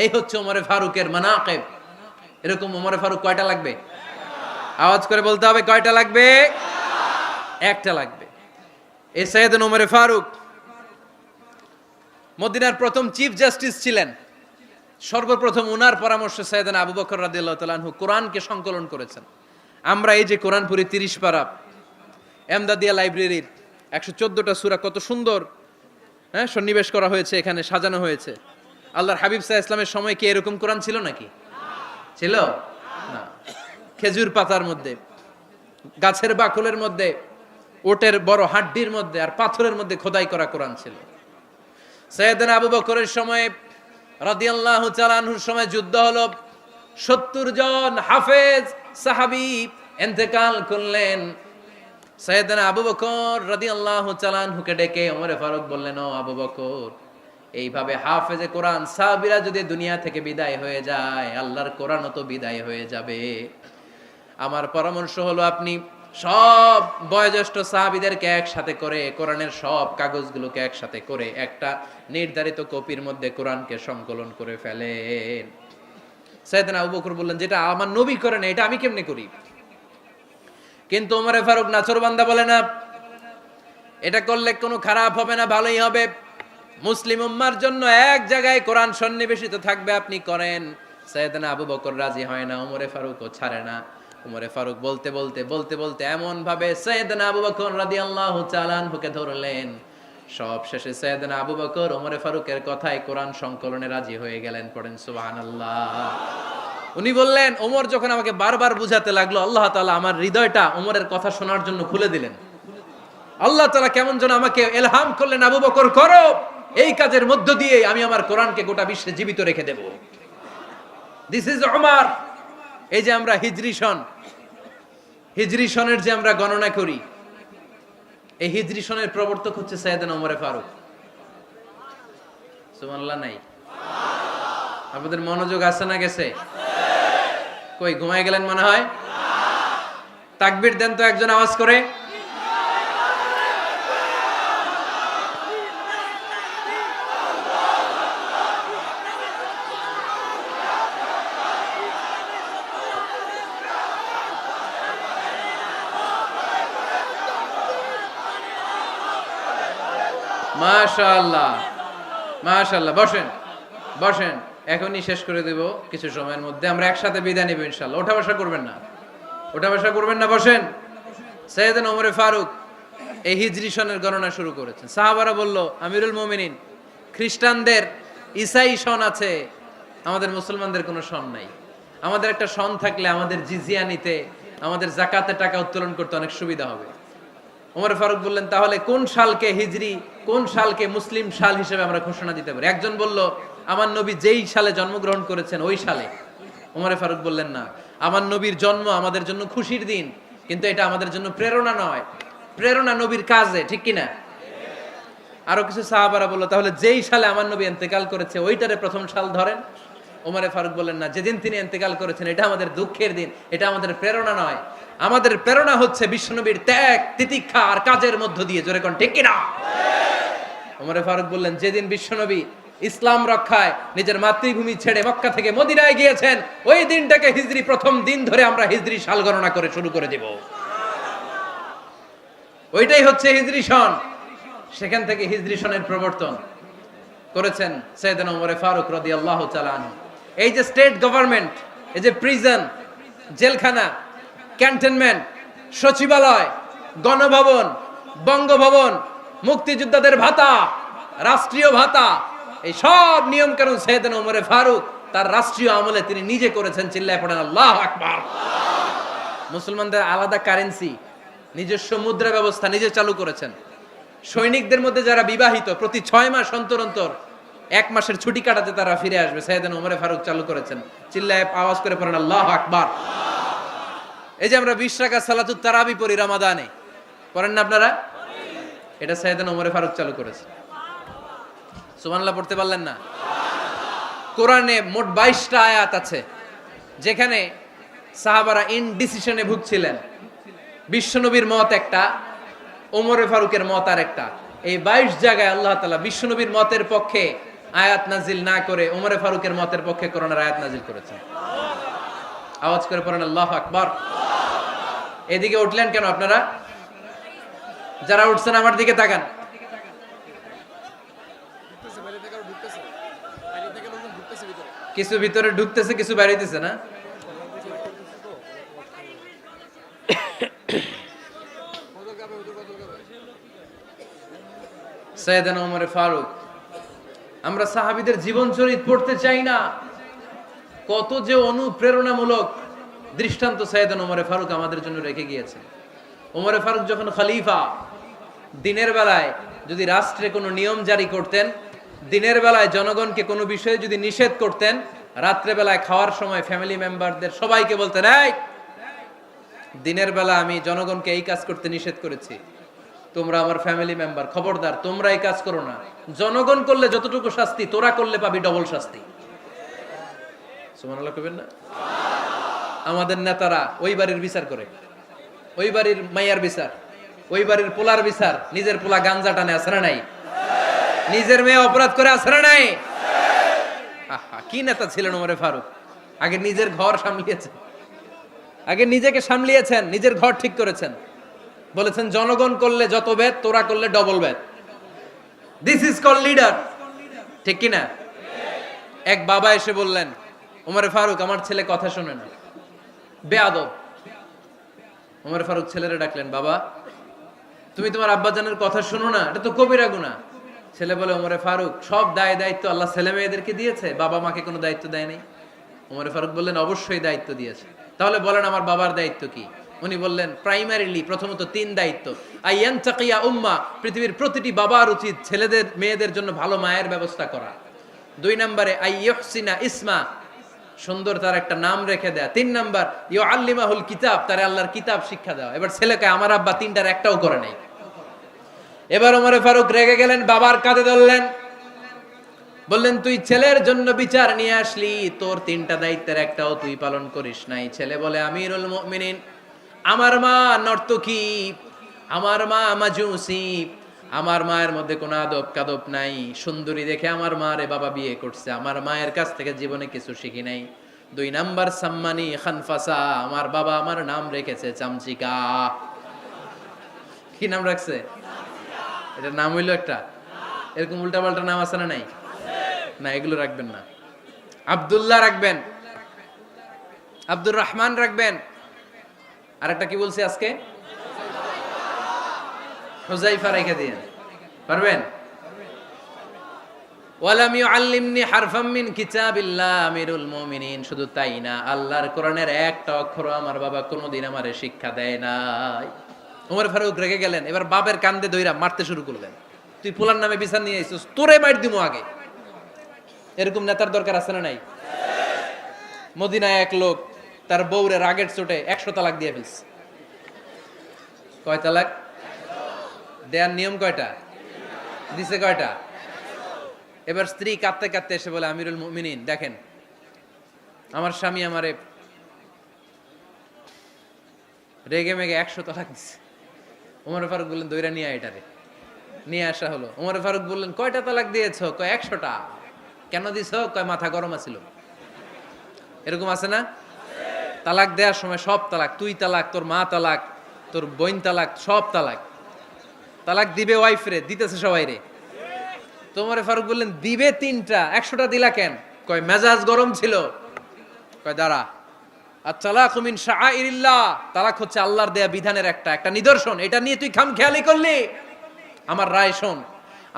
এই হচ্ছে ওমরে ফারুকের মানাকিব। এরকম ওমরে ফারুক কয়টা লাগবে? আওয়াজ করে বলতে হবে, কয়টা লাগবে? একটা লাগবে। এই সাইয়েদনা ওমরে ফারুক মদিনার প্রথম চিফ জাস্টিস ছিলেন। সর্বপ্রথম উনার পরামর্শে সাইয়েদনা আবু বকর রাদিয়াল্লাহু তাআলা আনহু কোরআনকে সংকলন করেছেন। আমরা এই যে কোরআন পড়ি 30 পারা, এমদাদিয়া লাইব্রেরির 114টা সূরা, কত সুন্দর সন্নিবেশ করা হয়েছে, এখানে সাজানো হয়েছে। আল্লাহর হাবিব সাল্লাল্লাহু আলাইহি ওয়াসাল্লামের সময় কি এরকম কোরআন ছিল নাকি? ছিল না। খেজুর পাতার মধ্যে, গাছের বাকলের মধ্যে, ওটের বড় হাড্ডির মধ্যে আর পাথরের মধ্যে খোদাই করা কোরআন ছিল। সাইয়েদনা আবু বকরের সময় রাদিয়াল্লাহু তাআলা আনহুর সময় যুদ্ধ হলো, 70 জন হাফেজ সাহাবী ইন্তেকাল করলেন। সাইয়েদনা আবু বকর রাদিয়াল্লাহু তাআলা আনহুকে ডেকে ওমরে ফারুক বললেন, ও আবু বকর, এইভাবে হাফেজে কোরআন সাহাবীরা যদি দুনিয়া থেকে বিদায় হয়ে যায়, আল্লাহর কোরআনও তো বিদায় হয়ে যাবে। আমার পরামর্শ হলো আপনি সব বয়োজ্যেষ্ঠ সাহাবীদেরকে একসাথে করে কোরআনের সব কাগজগুলোকে একসাথে করে একটা নির্ধারিত কপির মধ্যে কোরআনকে সংকলন করে ফেলেন। সাইয়েদনা আবু বকর বললেন, যেটা আমার নবী করেন এটা আমি কেমনে করি? কিন্তু ওমরে ফারুক নাছোড়বান্দা বলে না, এটা করলে কোনো খারাপ হবে না, ভালোই হবে। মুসলিম উম্মার জন্য এক জায়গায় কোরআন সন্নিবেশিত থাকবে, আপনি করেন। সাইয়েদনা আবু বকর রাজি হয় না, ওমরে ফারুকও ছাড়ে না। ওমরে ফারুক বলতে বলতে বলতে বলতে এমন ভাবে সাইয়েদনা আবু বকর রাদিয়াল্লাহু তাআলা আনহুকে ধরলেন, সব শেষে সাইয়েদনা আবু বকর ওমরে ফারুকের কথায় কোরআন সংকলনে রাজি হয়ে গেলেন। পড়েন সুবহানাল্লাহ। উনি বললেন, ওমর যখন আমাকে বারবার বুঝাতে লাগলো, আল্লাহ তাআলা আমার হৃদয়টা ওমরের কথা শোনার জন্য খুলে দিলেন। আল্লাহ তাআলা কেমন যেন আমাকে ইলহাম করলেন, আবু বকর করো, এই কাজের মধ্য দিয়ে আমি আমার কোরআনকে গোটা বিশ্বে জীবিত রেখে দেব। This is Omar. এই যে আমরা হিজরি সনের যে আমরা গণনা করি, এই হিজরি সনের প্রবর্তক হচ্ছে সাইয়েদনা ওমরে ফারুক। সুবহানাল্লাহ নাই? আপনাদের মনোযোগ আছে না গেছে? কই ঘুমায় গেলেন মনে হয়? তাকবীর দেন তো একজন আওয়াজ করে। মাশাআল্লাহ মাশাআল্লাহ। বসেন বসেন, এখনই শেষ করে দেব কিছু সময়ের মধ্যে। আমরা একসাথে বিদায় নেব ইনশাআল্লাহ। ওঠা বসা করবেন না, ওঠা বসা করবেন না, বসেন। সাইয়েদনা ওমরে ফারুক এই হিজরি সনের গণনা শুরু করেছেন। সাহাবারা বলল, আমিরুল মুমিনিন, খ্রিস্টানদের ঈসাই সন আছে, আমাদের মুসলমানদের কোনো সন নাই। আমাদের একটা সন থাকলে আমাদের জিজিয়া নিতে, আমাদের যাকাতের টাকা উত্তোলন করতে অনেক সুবিধা হবে। ওমর ফারুক বললেন, তাহলে কোন সালকে হিজরি, কোন সালকে মুসলিম সাল হিসেবে আমরা ঘোষণা দিতে পারি? একজন বলল, আমার নবী যেই সালে জন্মগ্রহণ করেছেন ওই সালে। ওমর ফারুক বললেন, না, আমার নবীর জন্ম আমাদের জন্য খুশির দিন, কিন্তু এটা আমাদের জন্য প্রেরণা নয়। প্রেরণা নবীর কাজে, ঠিক কিনা? আরো কিছু সাহাবারা বলল, তাহলে যেই সালে আমার নবী ইন্তেকাল করেছে ওইটারে প্রথম সাল ধরেন। ওমর ফারুক বললেন, না, যেদিন তিনি ইন্তেকাল করেছেন এটা আমাদের দুঃখের দিন, এটা আমাদের প্রেরণা নয়। আমাদের প্রেরণা হচ্ছে বিশ্বনবীর ত্যাগ, তিতিক্ষা আর কাজের মধ্য দিয়ে। জোরে কোন ঠিক কিনা? ওমর ফারুক বললেন, যেদিন বিশ্বনবী ইসলাম রক্ষায় নিজের মাতৃভূমি ছেড়ে মক্কা থেকে মদিনায় গিয়েছেন, ওই দিনটাকে হিজরি প্রথম দিন ধরে আমরা হিজরি সাল গণনা করে শুরু করে দেব। ওইটাই হচ্ছে হিজরি সন। সেখান থেকে হিজরি সনের প্রবর্তন করেছেন সাইয়েদনা ওমর ফারুক রাদিয়াল্লাহু তাআলা আনহু। এই যে স্টেট গভর্নমেন্ট, এই যে প্রিজন, জেলখানা, ক্যান্টনমেন্ট, সচিবালয়, গণভবন, বঙ্গভবন, মুক্তিযোদ্ধাদের ভাতা, রাষ্ট্রীয় ভাতা, এই সব নিয়ম কানুন সাইয়েদনা ওমর ফারুক তার রাষ্ট্রীয় আমলে তিনি নিজে করেছেন। চিল্লায় পড়েন আল্লাহু আকবার। মুসলমানদের আলাদা কারেন্সি, নিজস্ব মুদ্রা ব্যবস্থা নিজে চালু করেছেন। সৈনিকদের মধ্যে যারা বিবাহিত, প্রতি 6 মাস অন্তর অন্তর 1 মাসের ছুটি কাটাতে তারা ফিরে আসবে, সাইয়েদনা ওমর ফারুক চালু করেছেন। চিল্লায় আওয়াজ করে পড়েন আল্লাহু আকবার। এই যে আমরা 20 রাকাত সালাতুত তারাবি পড়ি রমাদানে, পড়েন না আপনারা? এটা সাইয়েদনা ওমর ফারুক চালু করেছে। সুবহানাল্লাহ পড়তে পারলেন না? কোরআনে মোট 22টা আয়াত আছে যেখানে সাহাবারা ইনডিসিশনে ভুগছিলেন। বিশ্বনবীর মত একটা, ওমর ফারুকের মত আর একটা। এই 22 জায়গায় আল্লাহ তাআলা বিশ্বনবীর মতের পক্ষে আয়াত নাজিল না করে ওমর ফারুকের মতের পক্ষে কোরআনের আয়াত নাজিল করেছেন। আওয়াজ করে পড়েন আল্লাহু আকবার। এদিকে উঠলেন কেন আপনারা? যারা উঠছেন আমার দিকে তাকান। কিছু ভিতরে ঢুকতেছে, কিছু বাইরেতেছে না? সাইয়েদনা ওমর ফারুক, আমরা সাহাবীদের জীবন চরিত পড়তে চাই না, কত যে অনুপ্রেরণামূলক দৃষ্টান্ত সাইয়েদনা ওমর ফারুক আমাদের জন্য রেখে গিয়েছেন। ওমর ফারুক যখন খলিফা, দিনের বেলায় যদি রাষ্ট্রে কোনো নিয়ম জারি করতেন, দিনের বেলায় জনগণকে কোনো বিষয়ে যদি নিষেধ করতেন, রাত্রে বেলায় খাওয়ার সময় ফ্যামিলি মেম্বারদের সবাইকে বলতেন, এই দিনের বেলা আমি জনগণকে এই কাজ করতে নিষেধ করেছি, তোমরা আমার ফ্যামিলি মেম্বার, খবরদার তোমরা এই কাজ করো না। জনগণ করলে যতটুকু শাস্তি, তোরা করলে পাবি ডবল শাস্তি। সুবহানাল্লাহ কইবেন না? আমাদের নেতারা ওই বাড়ির বিচার করে, ওই বাড়ির মাইয়ার বিচার, ওই বাড়ির পোলার বিচার, নিজের পোলা গাঞ্জা টানে আছে না নাই? নিজের মেয়ে অপরাধ করে আছে না নাই? আহা, কি নেতা ছিলেন ওমর ফারুক! আগে নিজের ঘর সামলিয়েছেন, আগে নিজেকে সামলিয়েছেন, নিজের ঘর ঠিক করেছেন। বলেছেন জনগণ করলে যত বেদ, তোরা করলে double Veda. This is call leader, ঠিক কি না? এক বাবা এসে বললেন, ওমর ফারুক আমার ছেলে কথা শোনে না, বেয়াদব। ওমর ফারুক ছেলেরে ডাকলেন, বাবা তুমি তোমার আব্বাজানের কথা শোনো না, এটা তো কবিরা গুনাহ। ছেলে বলে, ওমর ফারুক সব দায় দায়িত্ব আল্লাহ ছেলে মেয়েদেরকে দিয়েছে, বাবা মাকে কোনো দায়িত্ব দেয় নাই। ওমর ফারুক বললেন, অবশ্যই দায়িত্ব দিয়েছে। তাহলে বলেন আমার বাবার দায়িত্ব কি? উনি বললেন, প্রাইমারিলি প্রথমত 3 দায়িত্ব। আইয়ান তাকিয়া উম্মা, পৃথিবীর প্রতিটি বাবার উচিত ছেলেদের মেয়েদের জন্য ভালো মায়ের ব্যবস্থা করা। 2 নম্বরে আইয়ুহসিনা ইসমা, সুন্দর তার একটা নাম রেখে দেয়া। 3 নাম্বার ইউআল্লিমাহুল কিতাব, তার আল্লাহর কিতাব শিক্ষা দেওয়া। এবার ছেলেকে আমার আব্বা 3টার একটাও করে নাই। এবার ওমর ফারুক রেগে গেলেন, বাবার কাঁধে ধরলেন, বললেন তুই ছেলের জন্য বিচার নিয়ে আসলি, তোর 3টা দায়িত্বের একটাও তুই পালন করিস নাই। ছেলে বলে, আমিরুল মুমিনিন, আমার মা নর্তকী, আমার মা মাজুসি, আমার মায়ের মধ্যে কোনো আদব কাদব নাই, সুন্দরী দেখে আমার মারে বাবা বিয়ে করছে, আমার মায়ের কাছ থেকে জীবনে কিছু শিখি নাই। 2 নাম্বার সাম্মানি খানফাসা, আমার বাবা আমার নাম রেখেছে চামচিকা। কি নাম রাখছে? এটা নাম হইলো একটা? এরকম উল্টা পাল্টা নাম আছে না নাই? না, এগুলো রাখবেন না। আব্দুল্লাহ রাখবেন, আব্দুর রহমান রাখবেন, আর একটা কি বলছি আজকে? হুযাইফা রেখে দিয়েন, পারবেন? ওয়ালাম ইউআল্লিমনি হারফাম মিন কিতাবিল্লাহ আমিরুল মুমিনিন, শুধু তাই না, আল্লাহর কোরআনের একটা অক্ষর আমার বাবা কোনোদিন আমারে শিক্ষা দেয় নাই। ওমর ফারুক রেগে গেলেন, এবার বাবার কান্দে ধইরা মারতে শুরু করলেন। তুই পোলার নামে বিচার নিয়ে আইছিস, তোরে মাইর দিমু আগে। এরকম নেতার দরকার আছে না নাই? মদিনায় এক লোক তার বউরে রাগের চোটে 100 তালাক দিয়ে ফেলছে। কয় তালাক দেয়ার নিয়ম কয়টা? দিছে কয়টা? এবার স্ত্রী কাঁদতে কাঁদতে এসে বলে, আমিরুল মুমিনিন দেখেন, আমার স্বামী আমারে রেগে মেগে 100 তালাক দিছে। ওমর ফারুক বললেন, দইরা নিয়ে এটারে। নিয়ে আসা হলো। ওমর ফারুক বললেন, কয়টা তালাক দিয়েছো? কয় 100টা। কেন দিছো? কয় মাথা গরম আছিল। এরকম আছে না? তালাক দেওয়ার সময় সব তালাক, তুই তালাক, তোর মা তালাক, তোর বোন তালাক, সব তালাক। তালাক দিবে ওয়াইফ রে, দিতেছে সবাই রে। তো ওমর ফারুক বললেন, দিবে 3টা, 100টা দিলা কেন? কয় মেজাজ গরম ছিল। কয় দাঁড়া, আত-তালাকু মিন শাআইরিল্লাহ, তালাক হচ্ছে আল্লাহর দেয়া বিধানের একটা নিদর্শন, এটা নিয়ে তুই খামখেয়ালি করলি। আমার রায় শোন,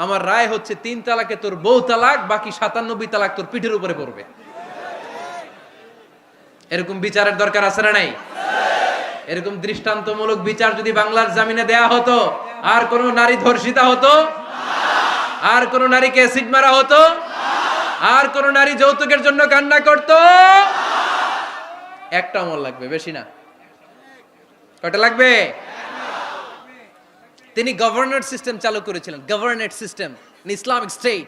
আমার রায় হচ্ছে 3 তালাকে তোর বউ তালাক, বাকি 97 তালাক তোর পিঠের উপরে পড়বে। এরকম বিচারের দরকার আছে না নাই? এরকম দৃষ্টান্তমূলক বিচার যদি বাংলার জমিনে দেয়া হতো, আর কোন নারী ধর্ষিতা হতো? আর কোন নারীকে অ্যাসিড মারা হতো? আর কোন নারী যৌতুকের জন্য কান্না করতো? একটা আমল লাগবে, বেশি না। কয়টা লাগবে? তিনি গভর্নর সিস্টেম চালু করেছিলেন, governorate system in Islamic state.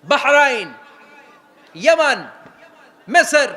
Bahrain, ইয়ামান, মিসর,